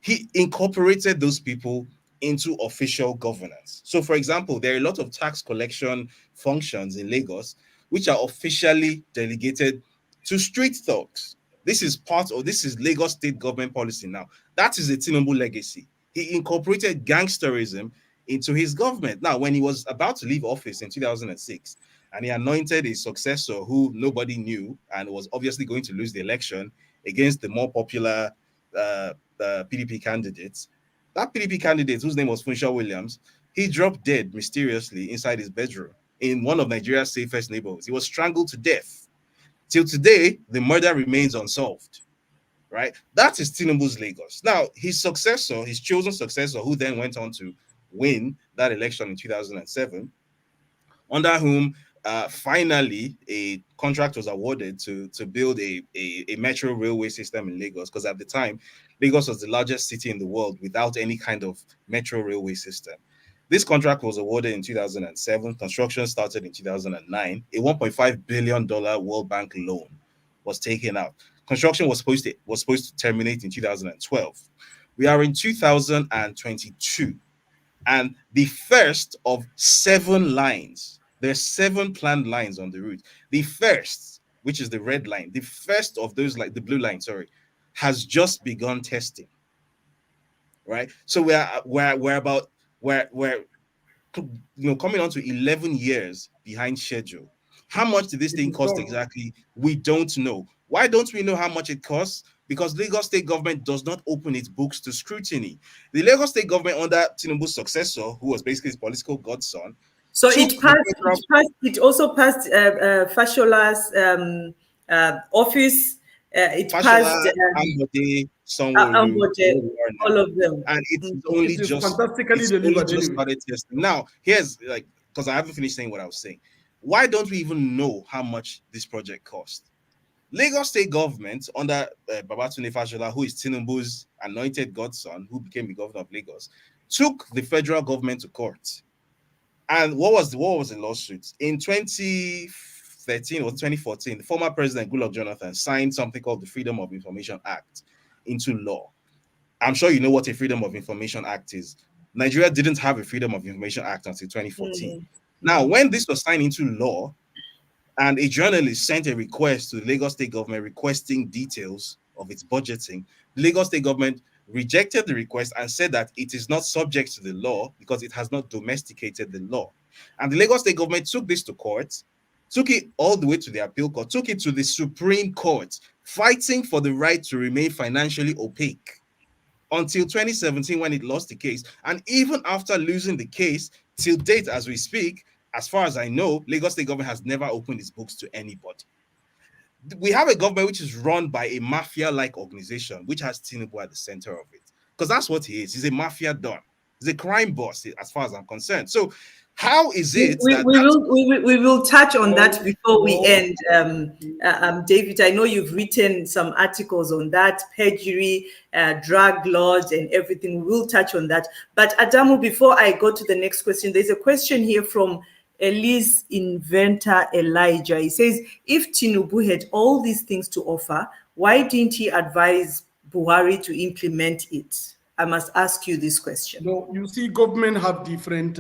He incorporated those people into official governance. So, for example, there are a lot of tax collection functions in Lagos which are officially delegated to street thugs. This is Lagos state government policy now. That is a Tinubu legacy. He incorporated gangsterism into his government. Now, when he was about to leave office in 2006, and he anointed a successor who nobody knew and was obviously going to lose the election against the more popular PDP candidates. That PDP candidate, whose name was Funshaw Williams, he dropped dead mysteriously inside his bedroom in one of Nigeria's safest neighborhoods. He was strangled to death. Till today, the murder remains unsolved. Right? That is Tinubu's Lagos. Now, his successor, his chosen successor, who then went on to win that election in 2007, under whom finally a contract was awarded to build a metro railway system in Lagos, because at the time, Lagos was the largest city in the world without any kind of metro railway system. This contract was awarded in 2007. Construction started in 2009. A $1.5 billion World Bank loan was taken out. Construction was supposed to terminate in 2012. We are in 2022. And the first of 7 lines, there's 7 planned lines on the route. The first, which is the red line, the first of those, like the blue line, sorry, has just begun testing. Right? So we're coming on to 11 years behind schedule. How much did this thing cost exactly? We don't know. Why don't we know how much it costs? Because Lagos state government does not open its books to scrutiny. The Lagos state government under Tinubu's successor, who was basically his political godson, so it also passed Fashola's office. It Fashola, passed Ambode, Sanwo-Olu, all of them. And it's only just started testing. Now, here's because I haven't finished saying what I was saying. Why don't we even know how much this project cost? Lagos state government under Babatunde Fashola, who is Tinubu's anointed godson, who became the governor of Lagos, took the federal government to court. And what was the lawsuit? In 2013 or 2014, the former president Goodluck Jonathan signed something called the Freedom of Information Act into law. I'm sure you know what a Freedom of Information Act is. Nigeria didn't have a Freedom of Information Act until 2014. Now, when this was signed into law, and a journalist sent a request to the Lagos state government requesting details of its budgeting, the Lagos state government rejected the request and said that it is not subject to the law because it has not domesticated the law. And the Lagos state government took this to court, took it all the way to the appeal court, took it to the Supreme Court, fighting for the right to remain financially opaque until 2017 when it lost the case. And even after losing the case, till date as we speak, as far as I know, Lagos state government has never opened its books to anybody. We have a government which is run by a mafia-like organization, which has Tinubu at the center of it. Because that's what he is. He's a mafia don. He's a crime boss, as far as I'm concerned. So how is it we will touch on that before we end, David? I know you've written some articles on that, perjury, drug laws, and everything. We will touch on that. But Adamu, before I go to the next question, there's a question here from Elise Inventor Elijah. He says, if Tinubu had all these things to offer, why didn't he advise Buhari to implement it? I must ask you this question. No, you see, government have different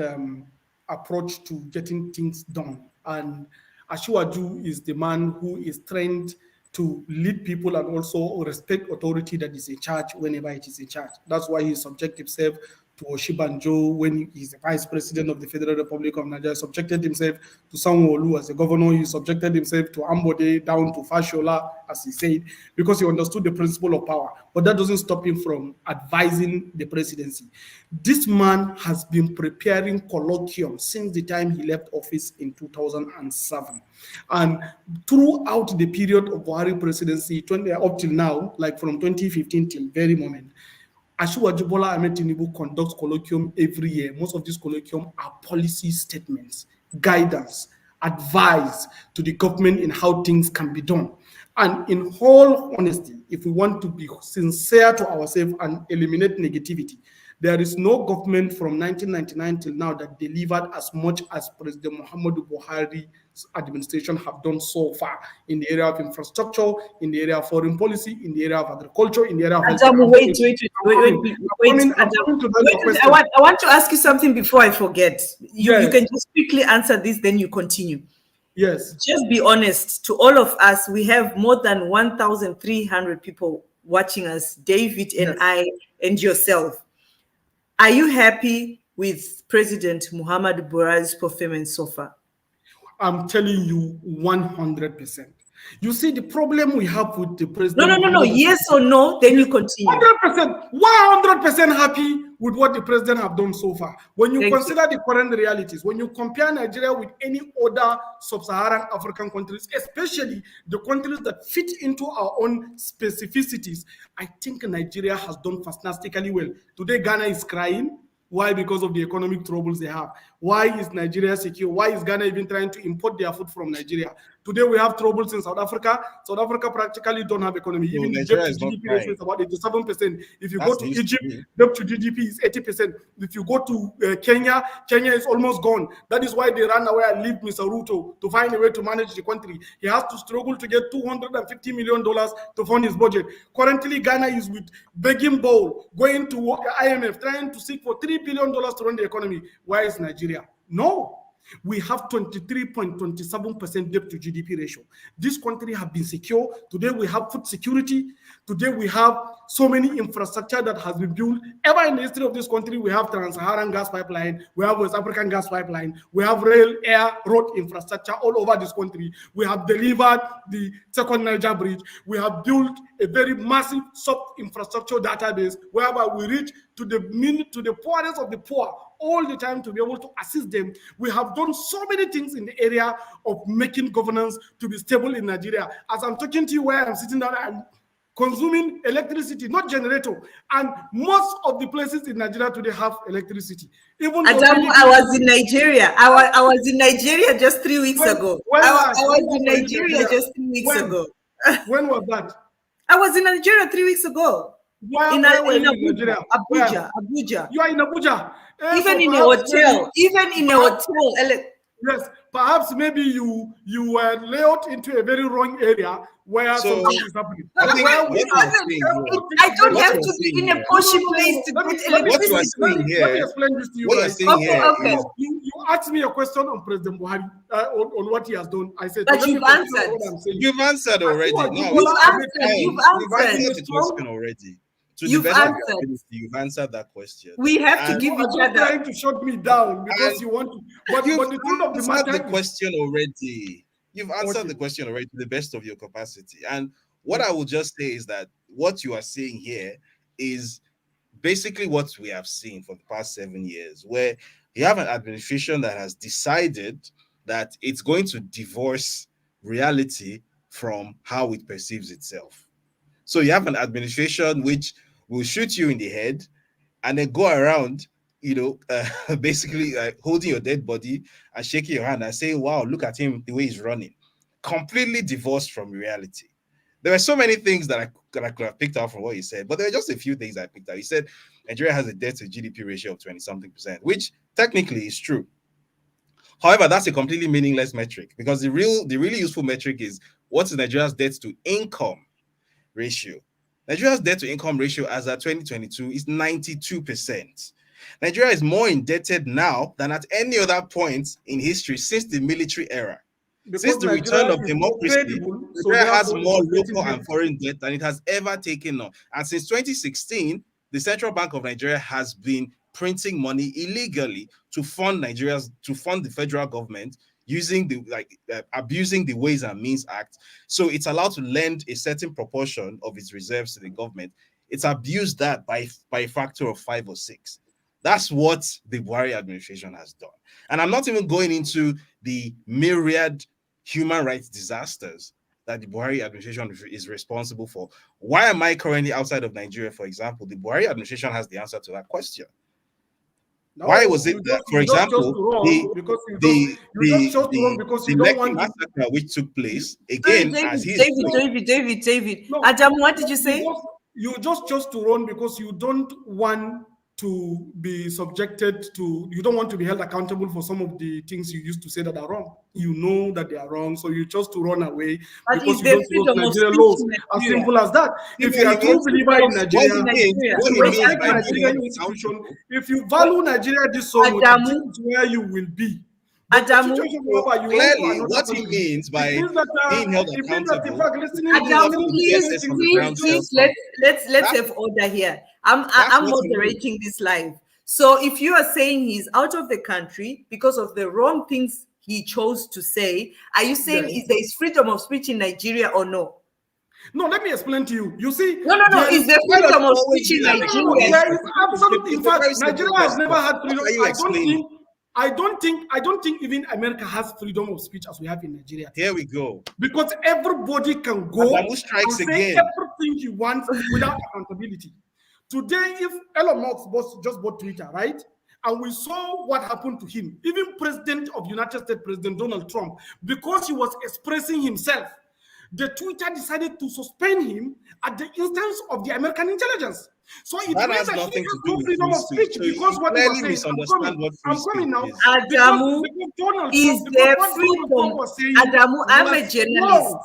approach to getting things done. And Ashwaju is the man who is trained to lead people and also respect authority that is in charge whenever it is in charge. That's why he subjects himself to Oshibanjo when he's the vice president of the Federal Republic of Nigeria, subjected himself to Sanwo-Olu as a governor, he subjected himself to Ambode, down to Fashola, as he said, because he understood the principle of power. But that doesn't stop him from advising the presidency. This man has been preparing colloquium since the time he left office in 2007. And throughout the period of Buhari presidency, up till now, like from 2015 till very moment, Asiwaju Bola Ahmed Tinubu conducts colloquium every year. Most of these colloquium are policy statements, guidance, advice to the government in how things can be done. And in all honesty, if we want to be sincere to ourselves and eliminate negativity, there is no government from 1999 till now that delivered as much as President Muhammadu Buhari's administration have done so far in the area of infrastructure, in the area of foreign policy, in the area of agriculture, in the area of Adamu, wait. I want to ask you something before I forget. You can just quickly answer this, then you continue. Yes. Just be honest to all of us. We have more than 1,300 people watching us, David and I and yourself. Are you happy with President Muhammadu Buhari's performance so far? I'm telling you 100%. You see, the problem we have with the president... No. Yes or no, then you continue. 100%. 100% happy with what the president have done so far. When you consider the current realities, when you compare Nigeria with any other sub-Saharan African countries, especially the countries that fit into our own specificities, I think Nigeria has done fantastically well. Today, Ghana is crying. Why? Because of the economic troubles they have. Why is Nigeria secure? Why is Ghana even trying to import their food from Nigeria? Today we have troubles in South Africa. South Africa practically don't have economy. Even the debt to GDP ratio is about 87%. If you go to Egypt, debt to GDP is 80%. If you go to Kenya, Kenya is almost gone. That is why they ran away and leave Mr. Ruto to find a way to manage the country. He has to struggle to get $250 million to fund his budget. Currently, Ghana is with begging bowl, going to IMF, trying to seek for $3 billion to run the economy. Why is Nigeria? No. We have 23.27% debt to GDP ratio. This country has been secure. Today we have food security. Today we have so many infrastructure that has been built. Ever in the history of this country, we have Trans-Saharan gas pipeline, we have West African gas pipeline, we have rail, air, road infrastructure all over this country. We have delivered the second Niger bridge. We have built a very massive sub-infrastructure database whereby we reach to the poorest of the poor all the time to be able to assist them. We have done so many things in the area of making governance to be stable in Nigeria. As I'm talking to you where I'm sitting down, I'm consuming electricity, not generator. And most of the places in Nigeria today have electricity. Even Adamu, I was in Nigeria. I was in Nigeria just 3 weeks ago. I was in Nigeria just 3 weeks ago. When was that? I was in Nigeria 3 weeks ago. Where were you in Nigeria? Abuja. You are in Abuja. Even in a hotel. Even in a hotel. Yes, perhaps maybe you were laid into a very wrong area where something is happening. I don't have to be in a poshy place to get electricity. Let me explain this to you. Okay. You asked me a question on President Buhari, on what he has done. I said, but you've answered. You've answered already. You've answered the question already. You've answered that question. We have to give each other. Trying to shut me down because you want to. But the truth of the matter, the question already. You've answered the question already to the best of your capacity. And what I will just say is that what you are saying here is basically what we have seen for the past 7 years, where you have an administration that has decided that it's going to divorce reality from how it perceives itself. So you have an administration which will shoot you in the head and then go around, basically holding your dead body and shaking your hand and saying, wow, look at him, the way he's running. Completely divorced from reality. There were so many things that I could have picked out from what he said, but there are just a few things I picked out. He said Nigeria has a debt to GDP ratio of 20-something%, which technically is true. However, that's a completely meaningless metric because the really useful metric is what is Nigeria's debt to income ratio. Nigeria's debt to income ratio as at 2022 is 92%. Nigeria is more indebted now than at any other point in history since the military era. Because since the return of democracy, Nigeria has more local and foreign debt than it has ever taken on. And since 2016, the Central Bank of Nigeria has been printing money illegally to fund the federal government using abusing the Ways and Means Act. So it's allowed to lend a certain proportion of its reserves to the government. It's abused that by a factor of 5 or 6. That's what the Buhari administration has done. And I'm not even going into the myriad human rights disasters that the Buhari administration is responsible for. Why am I currently outside of Nigeria, for example? The Buhari administration has the answer to that question. No, why was it that, for example, the Lekki massacre which took place again, David. No, Adam, what did you say? You just chose to run because you don't want to be subjected to, you don't want to be held accountable for some of the things you used to say that are wrong. You know that they are wrong, so you chose to run away but because you don't trust Nigerian laws. As simple as that. If you are a true believer in Nigeria, if you value Nigeria this so much, this is where you will be. Adamu, clearly, what he means by being held accountable. Adamu, please, let's have order here. I'm moderating this live. So if you are saying he's out of the country because of the wrong things he chose to say, are you saying there is freedom of speech in Nigeria or no? No, let me explain to you. You see, no. Is there freedom of speech in Nigeria? There is absolutely. In fact, Nigeria has never had freedom. I don't think even America has freedom of speech as we have in Nigeria. Here we go. Because everybody can go and say everything he wants without accountability. Today, if Elon Musk just bought Twitter, right? And we saw what happened to him, even President of the United States, President Donald Trump, because he was expressing himself, the Twitter decided to suspend him at the instance of the American intelligence. So it that means has that nothing he has to do no with freedom of speech because what he was saying. I'm coming now. Adamu, is there freedom? Adamu, I'm a journalist.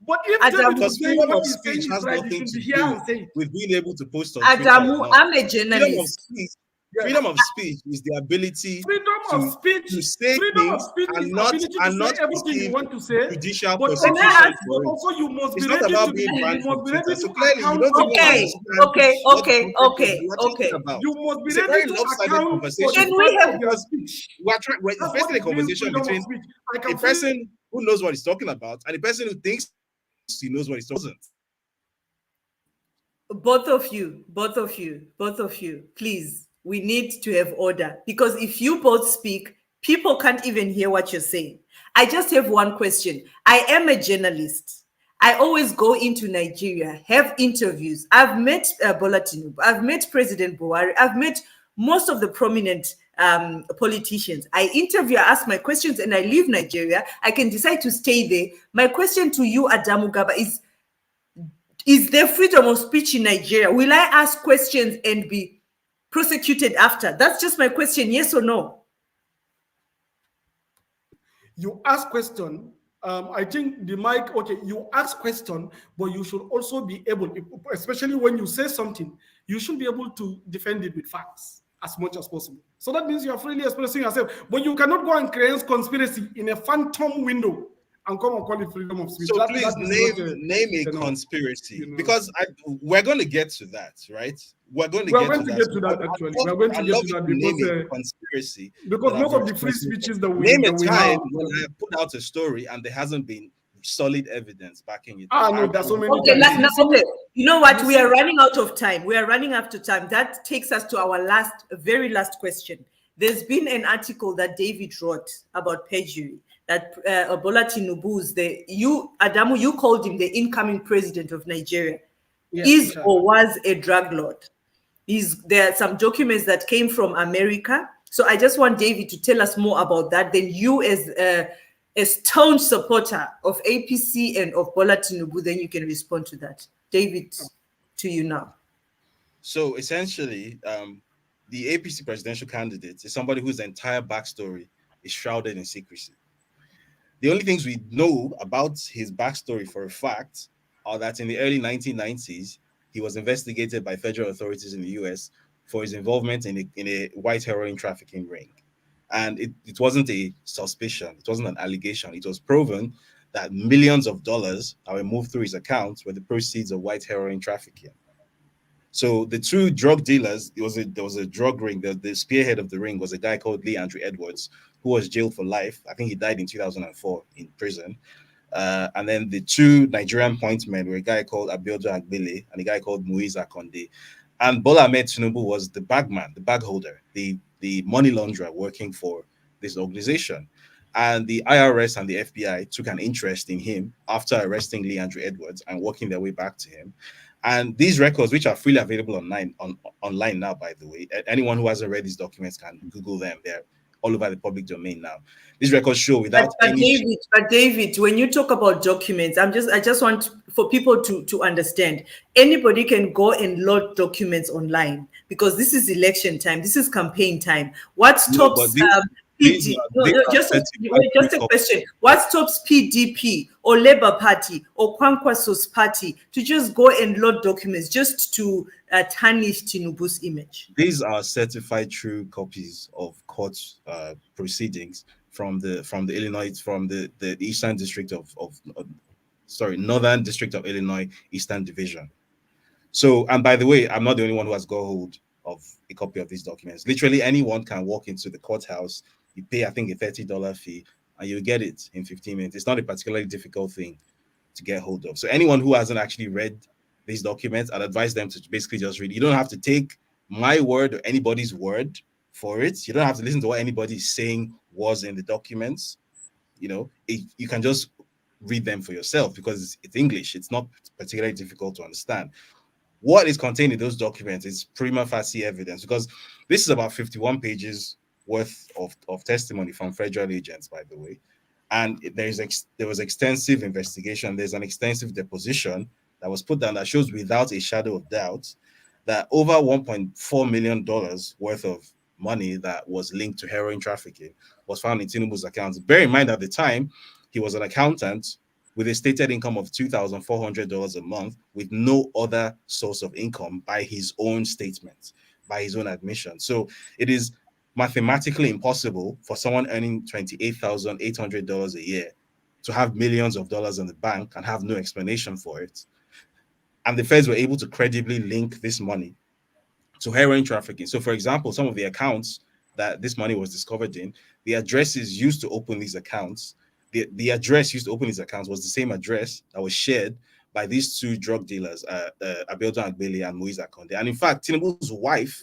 But if Adamu, because freedom of speech has nothing to do with being able to post on Twitter. Adamu, I'm a journalist. Freedom of speech is the ability to say things and not everything you want to say. Judicial but prosecution. But also you must it's be not ready about to being banned from Twitter. So clearly you don't okay. You must be it's ready to account conversation. Can we have we're facing a conversation between a person who knows what he's talking about and a person who thinks he knows what he's talking about. Both of you, please. We need to have order, because if you both speak, people can't even hear what you're saying. I just have one question. I am a journalist. I always go into Nigeria, have interviews. I've met Bola Tinubu. I've met President Buhari. I've met most of the prominent politicians. I interview, I ask my questions, and I leave Nigeria. I can decide to stay there. My question to you, Adamu Gaba, is there freedom of speech in Nigeria? Will I ask questions and be prosecuted after? That's just my question. Yes or no? You ask question. I think the mic. Okay, you ask question, but you should also be able, especially when you say something, you should be able to defend it with facts as much as possible. So that means you are freely expressing yourself, but you cannot go and create conspiracy in a phantom window and come and call it freedom of speech. So please name a conspiracy, because we're going to get to that, right? We're going to get to that. Actually, we're going to get to that because conspiracy. Because most of the free speeches that we name a we time have, when I put out a story and there hasn't been solid evidence backing it. No, there's so many. Okay, you know what? We are running out of time. That takes us to our very last question. There's been an article that David wrote about perjury, that Bola Tinubu Adamu, you called him the incoming president of Nigeria, or was a drug lord. There are some documents that came from America. So I just want David to tell us more about that. Then you, as a staunch supporter of APC and of Bola Tinubu, then you can respond to that. David, to you now. So essentially, the APC presidential candidate is somebody whose entire backstory is shrouded in secrecy. The only things we know about his backstory for a fact are that in the early 1990s, he was investigated by federal authorities in the US for his involvement in a white heroin trafficking ring. And it wasn't a suspicion, it wasn't an allegation. It was proven that millions of dollars that were moved through his accounts were the proceeds of white heroin trafficking. So the two drug dealers, there was a drug ring. The spearhead of the ring was a guy called Lee Andrew Edwards, who was jailed for life. I think he died in 2004 in prison. And then the two Nigerian point men were a guy called Abiodun Agbele and a guy called Muiz Akonde. And Bola Ahmed Tinubu was the bagman, the bag holder, the money launderer working for this organization. And the IRS and the FBI took an interest in him after arresting Lee Andrew Edwards and working their way back to him. And these records, which are freely available online now, by the way, anyone who hasn't read these documents can Google them. They're all over the public domain now. These records show without any. But David, when you talk about documents, I just want for people to understand. Anybody can go and load documents online because this is election time. This is campaign time. What No, but stops these PD? are, No, these no, are just a question. What stops PDP or Labour Party or Kwankwaso's party to just go and load documents just to tarnish Tinubu's image? These are certified true copies of court proceedings from the Illinois, from the Eastern District of Northern District of Illinois, Eastern Division. So, and by the way, I'm not the only one who has got hold of a copy of these documents. Literally anyone can walk into the courthouse. You pay, I think, a $30 fee, and you get it in 15 minutes. It's not a particularly difficult thing to get hold of. So anyone who hasn't actually read these documents, I'd advise them to basically just read. You don't have to take my word or anybody's word for it. You don't have to listen to what anybody is saying was in the documents. You can just read them for yourself because it's English. It's not particularly difficult to understand. What is contained in those documents is prima facie evidence, because this is about 51 pages worth of testimony from federal agents, by the way. And there was extensive investigation. There's an extensive deposition that was put down that shows without a shadow of doubt that over $1.4 million worth of money that was linked to heroin trafficking was found in Tinubu's accounts. Bear in mind, at the time, he was an accountant with a stated income of $2,400 a month with no other source of income by his own statement, by his own admission. So it is mathematically impossible for someone earning $28,800 a year to have millions of dollars in the bank and have no explanation for it. And the feds were able to credibly link this money to heroin trafficking. So, for example, some of the accounts that this money was discovered in, the addresses used to open these accounts, the address used to open these accounts was the same address that was shared by these two drug dealers, Abiodun Agbele and Muiz Akonde. And in fact, Tinubu's wife,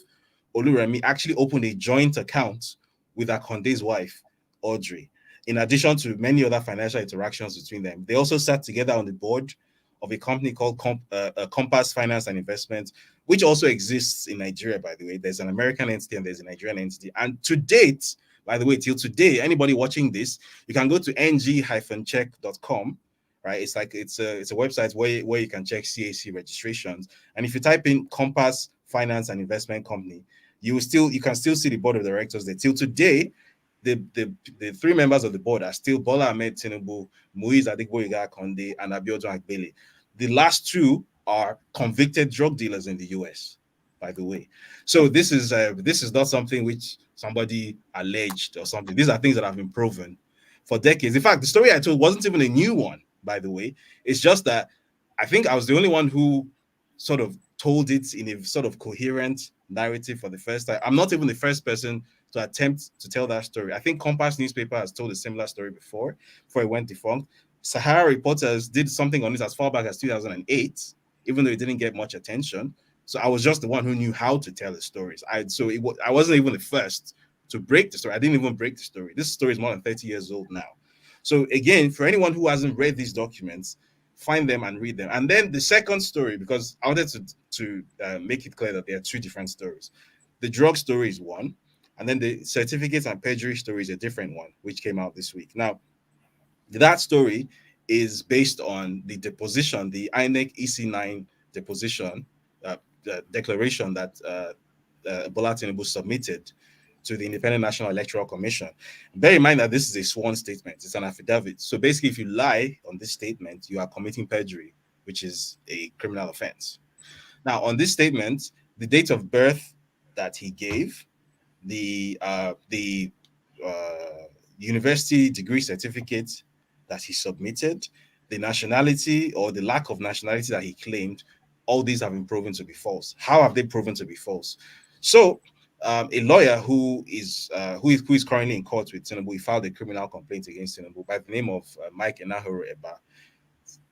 Oluremi, actually opened a joint account with Akonde's wife, Audrey. In addition to many other financial interactions between them, they also sat together on the board of a company called Compass Finance and Investment, which also exists in Nigeria, by the way. There's an American entity and there's a Nigerian entity. And to date, by the way, till today, anybody watching this, you can go to ng-check.com, right? It's a website where you can check CAC registrations. And if you type in Compass Finance and Investment Company, you can still see the board of directors there. Till today, the three members of the board are still Bola Ahmed Tinubu, Muiz Adegoyiga-Akonde, and Abiodun Agbele. The last two are convicted drug dealers in the US, by the way. So this is not something which somebody alleged or something. These are things that have been proven for decades. In fact, the story I told wasn't even a new one, by the way. It's just that I think I was the only one who sort of told it in a sort of coherent narrative for the first time. I'm not even the first person to attempt to tell that story. I think Compass newspaper has told a similar story before it went defunct. Sahara Reporters did something on it as far back as 2008, even though it didn't get much attention. So I was just the one who knew how to tell the stories. I wasn't even the first to break the story. I didn't even break the story. This story is more than 30 years old now. So again, for anyone who hasn't read these documents, find them and read them. And then the second story, because I wanted to make it clear that there are two different stories. The drug story is one, and then the certificates and perjury story is a different one, which came out this week. Now, that story is based on the deposition, the INEC EC9 deposition, the declaration that Bola Tinubu submitted to the Independent National Electoral Commission. Bear in mind that this is a sworn statement. It's an affidavit. So basically, if you lie on this statement, you are committing perjury, which is a criminal offense. Now, on this statement, the date of birth that he gave, the university degree certificate that he submitted, the nationality or the lack of nationality that he claimed, all these have been proven to be false. How have they proven to be false? So, a lawyer who is currently in court with Tinubu, he filed a criminal complaint against Tinubu by the name of Mike Enahoro Eba.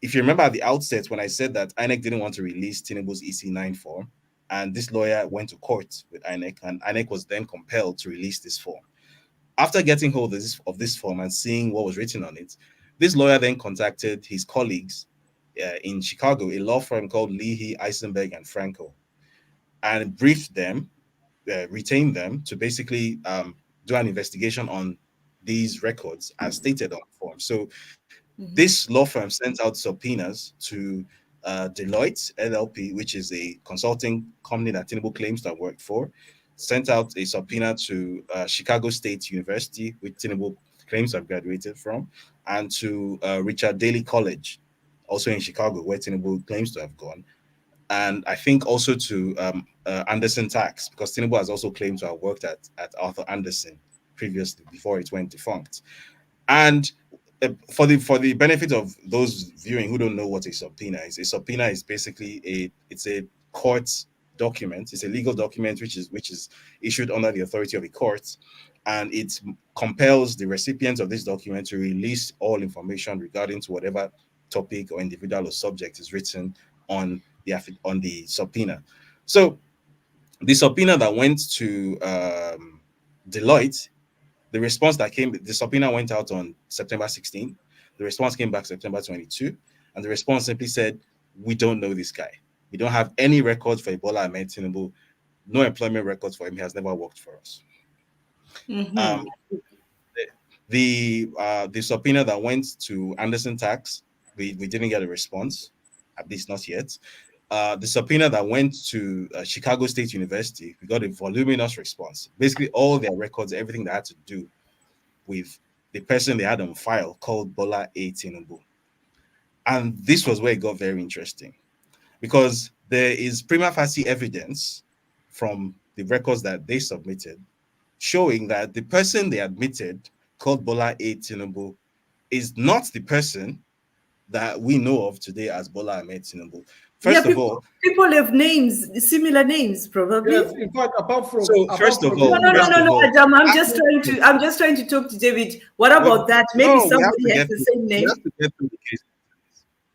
If you remember at the outset when I said that INEC didn't want to release Tinubu's EC9 form, and this lawyer went to court with INEC, and INEC was then compelled to release this form. After getting hold of this form and seeing what was written on it, this lawyer then contacted his colleagues in Chicago, a law firm called Leahy, Eisenberg, and Frankel, and briefed them, retained them to basically do an investigation on these records as stated on the form. So Mhm. this law firm sent out subpoenas to Deloitte LLP, which is a consulting company that Tinubu claims to have worked for, sent out a subpoena to Chicago State University, which Tinubu claims to have graduated from, and to Richard Daley College, also in Chicago, where Tinubu claims to have gone. And I think also to Anderson Tax, because Tinubu has also claimed to have worked at Arthur Anderson previously before it went defunct. And for the benefit of those viewing who don't know what a subpoena is basically a court document. It's a legal document which is issued under the authority of a court, and it compels the recipient of this document to release all information regarding to whatever topic or individual or subject is written on the subpoena. So the subpoena that went to Deloitte, the subpoena went out on September 16. The response came back September 22. And the response simply said, we don't know this guy. We don't have any records for Ebola Ahmed Tinubu. No employment records for him. He has never worked for us. Mhm. Um, the subpoena that went to Anderson Tax, we didn't get a response, at least not yet. The subpoena that went to Chicago State University, we got a voluminous response. Basically, all their records, everything that had to do with the person they had on file called Bola A. Tinubu. And this was where it got very interesting because there is prima facie evidence from the records that they submitted showing that the person they admitted called Bola A. Tinubu is not the person that we know of today as Bola Ahmed Tinubu. Yeah, First of all, people have names, similar names, Yes, probably. in fact, so apart from No, no, no, first no, Tinubu, of no, all, Adam. after I'm just trying to talk to David. What Wait, about that? Maybe no, we have to somebody has get the through. same We name. have to get through the case.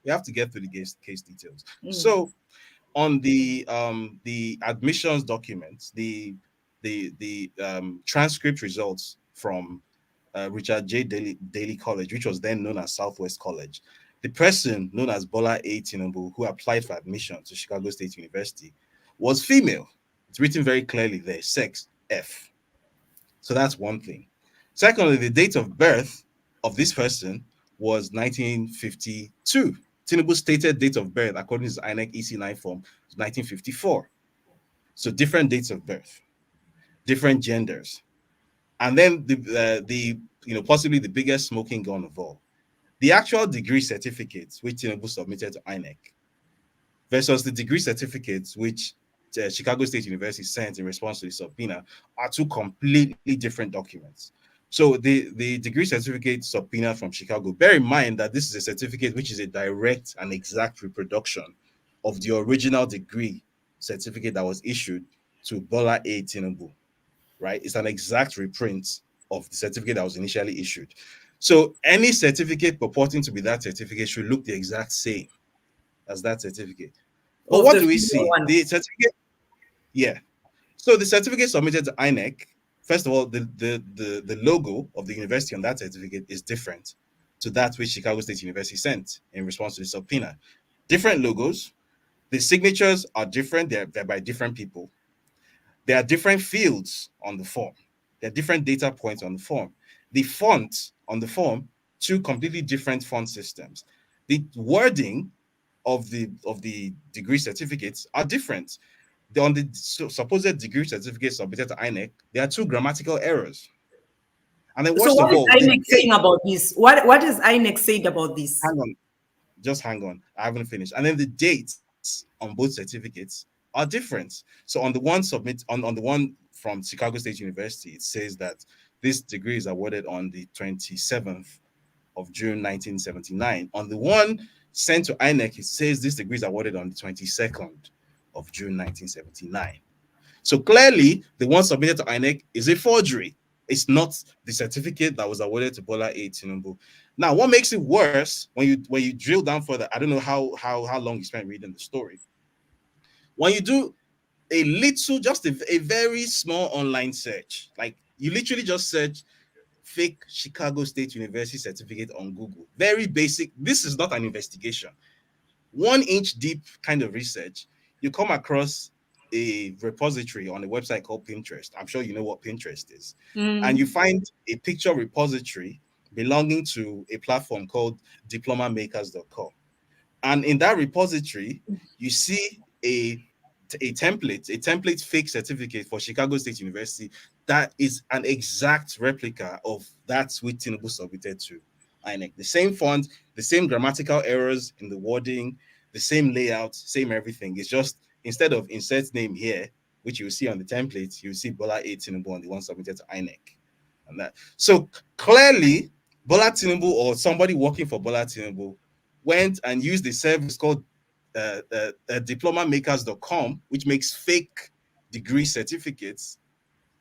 We have to get through the case details. Mm. So on the admissions documents, the transcript results from Richard J. Daley College, which was then known as Southwest College. The person known as Bola A. Tinubu, who applied for admission to Chicago State University, was female. It's written very clearly there, sex F. So that's one thing. Secondly, the date of birth of this person was 1952. Tinubu's stated date of birth, according to his INEC EC9 form, was 1954. So different dates of birth, different genders, and then the possibly the biggest smoking gun of all, the actual degree certificates which Tinubu submitted to INEC versus the degree certificates which Chicago State University sent in response to the subpoena are two completely different documents. So the degree certificate subpoena from Chicago, bear in mind that this is a certificate which is a direct and exact reproduction of the original degree certificate that was issued to Bola A. Tinubu, right? It's an exact reprint of the certificate that was initially issued. So any certificate purporting to be that certificate should look the exact same as that certificate. But Of what the do we female see? one. The certificate, yeah. So the certificate submitted to INEC, first of all, the logo of the university on that certificate is different to that which Chicago State University sent in response to the subpoena. Different logos. The signatures are different. They're by different people. There are different fields on the form. There are different data points on the form. The font on the form, two completely different font systems. The wording of the degree certificates are different. On the supposed degree certificate submitted to INEC, there are two grammatical errors. And then So worst what of is all, the INEC saying date. about this? What is INEC saying about this? Hang on, just hang on. I haven't finished. And then the dates on both certificates are different. So on the one on the one from Chicago State University, it says that this degree is awarded on the 27th of June 1979. On the one sent to INEC, it says this degree is awarded on the 22nd of June 1979. So clearly, the one submitted to INEC is a forgery. It's not the certificate that was awarded to Bola A. Tinubu. Now, what makes it worse when you drill down further? I don't know how long you spent reading the story. When you do a little, just a very small online search, like you literally just search fake Chicago State University certificate on Google. Very basic. This is not an investigation. 1 inch deep kind of research, you come across a repository on a website called Pinterest. I'm sure you know what Pinterest is. And you find a picture repository belonging to a platform called diplomamakers.com. And in that repository, you see a template fake certificate for Chicago State University that is an exact replica of that which Tinubu submitted to INEC. The same font, the same grammatical errors in the wording, the same layout, same everything. It's just instead of insert name here, which you see on the template, you see Bola A. Tinubu on the one submitted to INEC. And that. So clearly, Bola Tinubu or somebody working for Bola Tinubu went and used a service called diplomamakers.com, which makes fake degree certificates,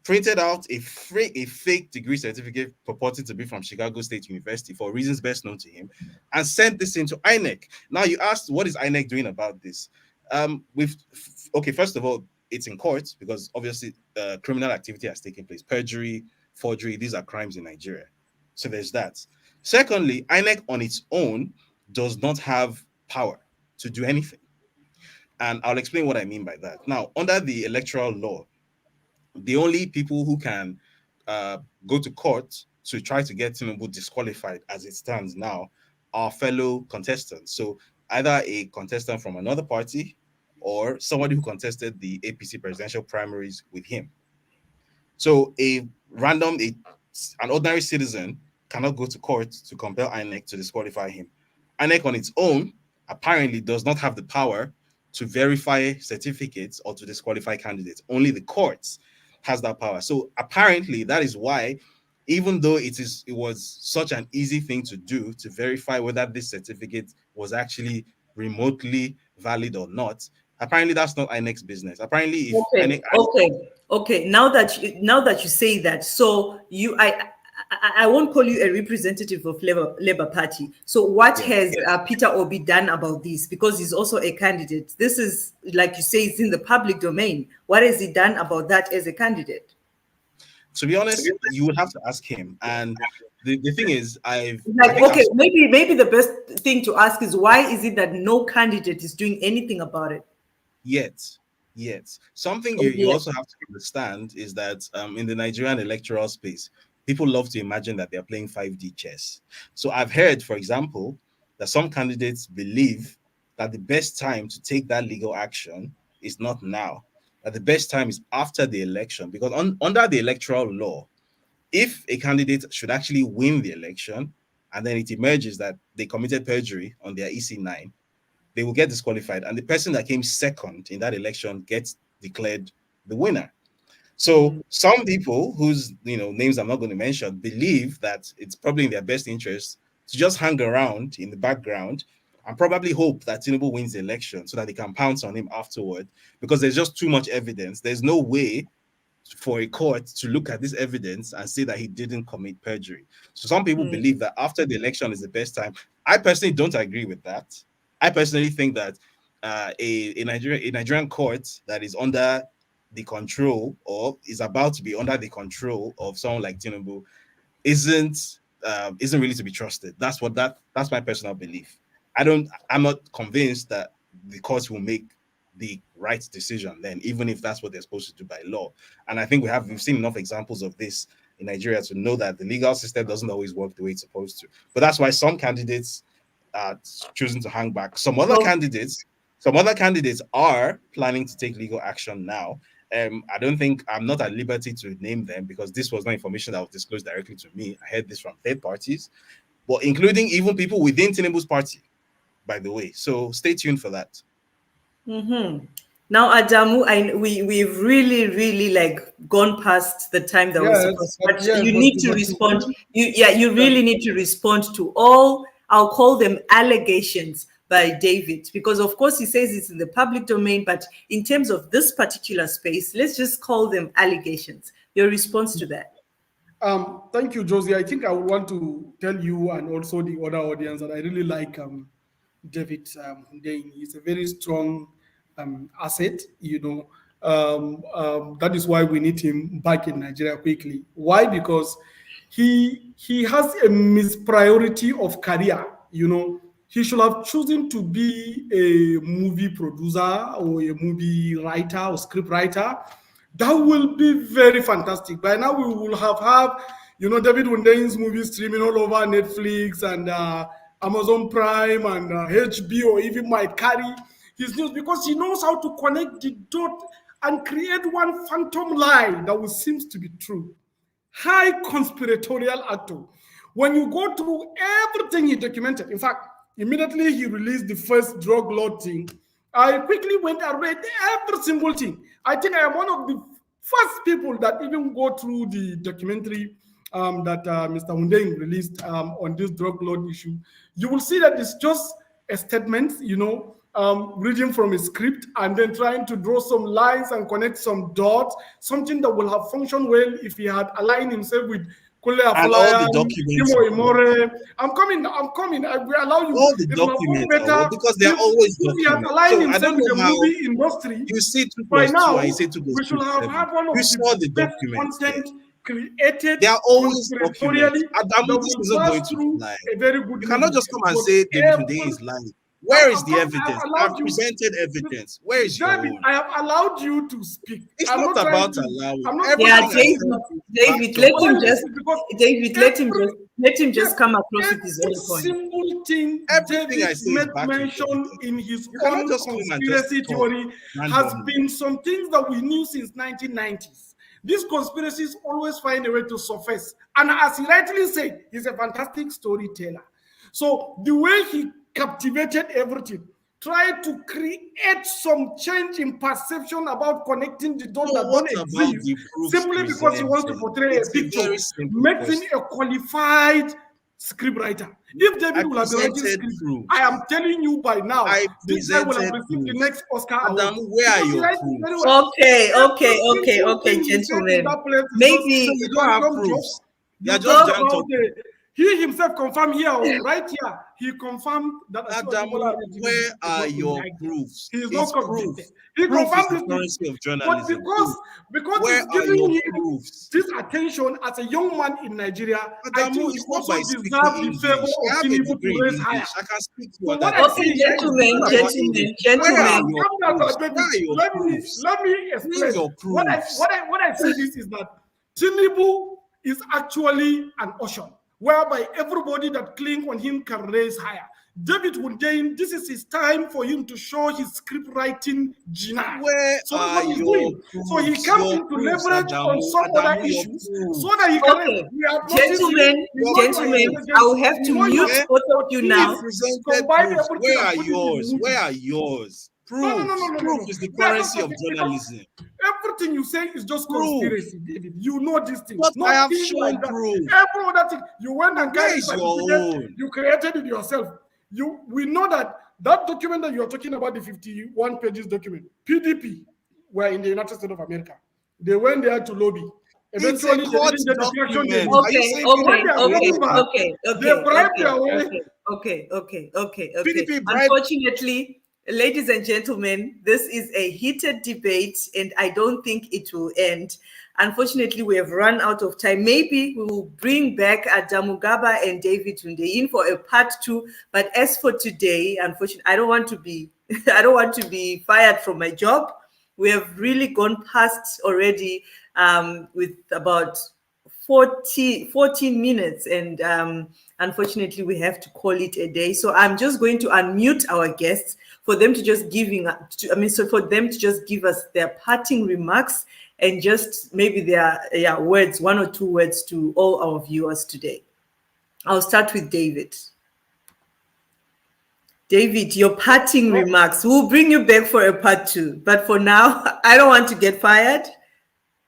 printed out a fake degree certificate purporting to be from Chicago State University for reasons best known to him, and sent this into INEC. Now you asked, what is INEC doing about this? First of all, it's in court because obviously criminal activity has taken place. Perjury, forgery, these are crimes in Nigeria. So there's that. Secondly, INEC on its own does not have power to do anything. And I'll explain what I mean by that. Now, under the electoral law, the only people who can go to court to try to get Tinubu disqualified as it stands now are fellow contestants. So either a contestant from another party or somebody who contested the APC presidential primaries with him. So an ordinary citizen cannot go to court to compel INEC to disqualify him. INEC on its own apparently does not have the power to verify certificates or to disqualify candidates. Only the courts has that power. So apparently that is why, even though it was such an easy thing to do to verify whether this certificate was actually remotely valid or not, apparently that's not INEC's business. Apparently, if INEC okay. Now that you say that, so I won't call you a representative of Labour Party. So what has Peter Obi done about this? Because he's also a candidate. This is, like you say, it's in the public domain. What has he done about that as a candidate? To be honest, you would have to ask him. And the thing is, maybe the best thing to ask is, why is it that no candidate is doing anything about it? Yet. Something you also have to understand is that in the Nigerian electoral space, people love to imagine that they're playing 5D chess. So I've heard, for example, that some candidates believe that the best time to take that legal action is not now, that the best time is after the election, because under the electoral law, if a candidate should actually win the election and then it emerges that they committed perjury on their EC9, they will get disqualified, and the person that came second in that election gets declared the winner. So some people whose names I'm not going to mention believe that it's probably in their best interest to just hang around in the background and probably hope that Tinubu wins the election so that they can pounce on him afterward, because there's just too much evidence. There's no way for a court to look at this evidence and say that he didn't commit perjury. So some people believe that after the election is the best time. I personally don't agree with that. I personally think that a Nigerian court that is under the control or is about to be under the control of someone like Tinubu isn't really to be trusted. That's my personal belief. I'm not convinced that the courts will make the right decision then, even if that's what they're supposed to do by law. And I think we've seen enough examples of this in Nigeria to know that the legal system doesn't always work the way it's supposed to. But that's why some candidates are choosing to hang back. Some other candidates are planning to take legal action now. I'm not at liberty to name them because this was not information that was disclosed directly to me. I heard this from third parties, but including even people within Tinubu's party, by the way. So stay tuned for that. Now, Adamu, we've really gone past the time that was supposed. But you need to respond. You really need to respond to all, I'll call them allegations, by David, because of course he says it's in the public domain, but in terms of this particular space, let's just call them allegations. Your response to that? Thank you, Josie. I think I would want to tell you and also the other audience that I really like David Hundeyin. He's a very strong asset, that is why we need him back in Nigeria quickly. Why? Because he has a mispriority of career. He should have chosen to be a movie producer or a movie writer or script writer. That will be very fantastic. By now we will have David Hundeyin's movies streaming all over Netflix and Amazon Prime and HBO even might carry his news, because he knows how to connect the dot and create one phantom lie that will seems to be true. High conspiratorial actor. When you go through everything he documented, in fact, immediately he released the first drug lord thing, I quickly went and read every single thing. I think I am one of the first people that even go through the documentary that Mr. Hundeyin released on this drug lord issue. You will see that it's just a statement, reading from a script and then trying to draw some lines and connect some dots, something that will have functioned well if he had aligned himself with Kule And all the Afolayan, documents. Timo Imore. I'm coming. I will allow you. All the It will have documents, worked better because they're always if he had documents. aligned So I himself don't with the know how movie industry. you see 2 By plus 2 now, and you say 2 plus we 2 should is have 7. had one of You saw the the best documents. content created They are always documents. conspiratorially that Adamu, this will isn't pass going to through fly. a very good You cannot movie. just come and But say David every- Hundeyin is lying. Where is the I have evidence? allowed I've you- presented evidence. Where is your David, own? I have allowed you to speak. It's I'm not trying about to- allowing. I'm not Everything Yeah, I said David, is David, backed let up. him just, Because David, let him just come across with his own every point. single thing Everything I David say is made backed with mention evidence. in his You cannot own just come and just conspiracy talk theory has randomly. been some things that we knew since 1990s. These conspiracies always find a way to surface. And as he rightly said, he's a fantastic storyteller. So the way he captivated everything, tried to create some change in perception about connecting the dots So that what don't about exist, the proofs simply because he wants to presented? portray It's a picture, very simple makes him question. a qualified scriptwriter. If David I will have been writing presented script, proofs. I am telling you by now, I this guy will have presented received the proofs. next Oscar award. Adamu, where are Because he your writes proofs? very well. Okay, Every single thing he said in gentlemen. that place is Maybe- So just you a don't have random proofs. joke. You're You just talk jam about talking. he himself confirmed here, right here. He confirmed that Adamu, where are your proofs? He is not It's proof. convicted. He Proof is confirmed the this thing. currency of But journalism. because Where he's are giving your him proofs? this attention as a young man in Nigeria, I Adamu, think he it's not also by deserves speaking the favor English. I of have a being able degree to in raise higher. English. I can speak to So other what I Okay, say is gentlemen, What about English? Where Well, are gentlemen. your calm down, proofs? David. Where are your proofs? Let me Bring explain. your What proofs. I see this is that Tinubu is actually an ocean whereby everybody that cling on him can raise higher. David Hundeyin, this is his time for him to show his script writing genius. Where So that's are what he's your doing. proofs? So he comes Your in to proofs, leverage on Adamu. some other Adamu, your issues proofs. so that he can. Okay, We have noticed gentlemen, you. We know you are gentlemen, intelligent. I will have We to know you mute are- both of you He now. Presented combine proofs. everything Where and are put it in yours? movie. Where are yours? No. Proofs. Proof is the We are not currency of talking- because journalism. Everything you say is just Proof. conspiracy, David. You know this thing. But I have Nothing shown like that. proof. Every other thing you went and Where carried is your certificate, own? you created it yourself. We know that document that you are talking about, the 51 pages document, PDP were in the United States of America. They went there to lobby. It's a Eventually, they court didn't get the traction they document. need. Are you Okay, saying okay, When they are okay, coming back, okay, they bribed their way. okay. PDP bribe. Unfortunately, ladies and gentlemen, this is a heated debate, and I don't think it will end. Unfortunately, we have run out of time. Maybe we will bring back Adamu Gaba and David Hundeyin for a part 2. But as for today, unfortunately, I don't want to be I don't want to be fired from my job. We have really gone past already with about 14 minutes, and unfortunately we have to call it a day. So I'm just going to unmute our guests for them to just for them to just give us their parting remarks and just maybe their words, 1 or 2 words to all our viewers today. I'll start with David. David, your parting remarks. We'll bring you back for a part 2, but for now, I don't want to get fired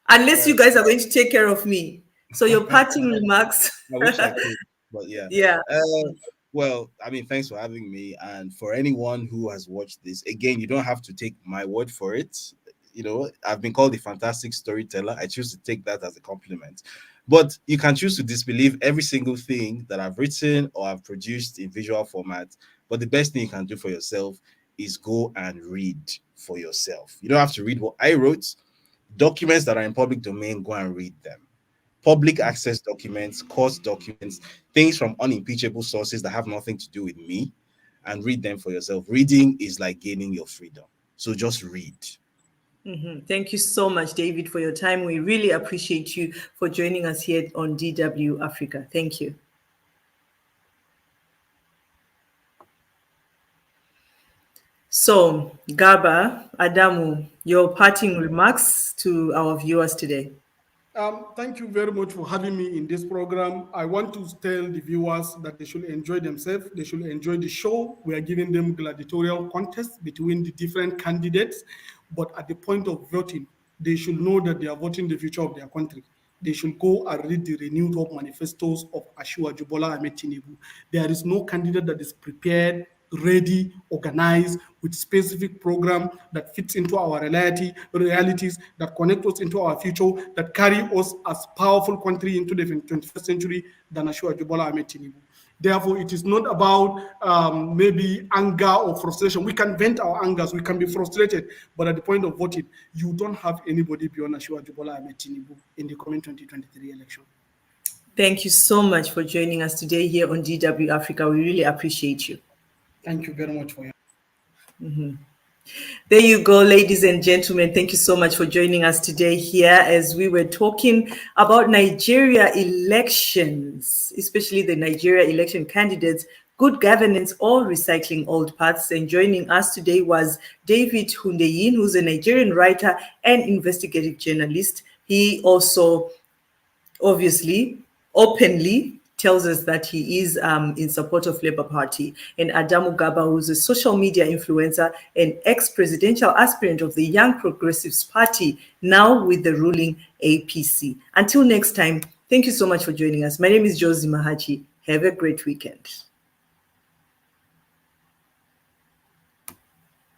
unless you guys are going to take care of me. So your parting remarks. I wish I could, but yeah. Yeah. Well, I mean, thanks for having me. And for anyone who has watched this, again, you don't have to take my word for it. I've been called a fantastic storyteller. I choose to take that as a compliment. But you can choose to disbelieve every single thing that I've written or I've produced in visual format. But the best thing you can do for yourself is go and read for yourself. You don't have to read what I wrote. Documents that are in public domain, go and read them. Public access documents, court documents, things from unimpeachable sources that have nothing to do with me, and read them for yourself. Reading is like gaining your freedom. So just read. Thank you so much, David, for your time. We really appreciate you for joining us here on DW Africa. Thank you. So, Gaba, Adamu, your parting remarks to our viewers today. Thank you very much for having me in this program. I want to tell the viewers that they should enjoy themselves. They should enjoy the show. We are giving them gladiatorial contests between the different candidates. But at the point of voting, they should know that they are voting the future of their country. They should go and read the renewed hope manifestos of Ashwaju Bola Ahmed Tinubu. There is no candidate that is prepared, ready, organized, with specific program that fits into our realities, that connect us into our future, that carry us as powerful country into the 21st century than Ashwaju Bola Ahmed Tinubu. Therefore, it is not about maybe anger or frustration. We can vent our angers, we can be frustrated, but at the point of voting, you don't have anybody beyond Ashwaju Bola Ahmed Tinubu in the coming 2023 election. Thank you so much for joining us today here on DW Africa. We really appreciate you. Thank you very much for your. There you go, ladies and gentlemen. Thank you so much for joining us today here as we were talking about Nigeria elections, especially the Nigeria election candidates, good governance or recycling old paths. And joining us today was David Hundeyin, who's a Nigerian writer and investigative journalist. He also obviously openly tells us that he is in support of Labour Party, and Adamu Gaba, who's a social media influencer and ex-presidential aspirant of the Young Progressives Party, now with the ruling APC. Until next time, thank you so much for joining us. My name is Josie Mahachi. Have a great weekend.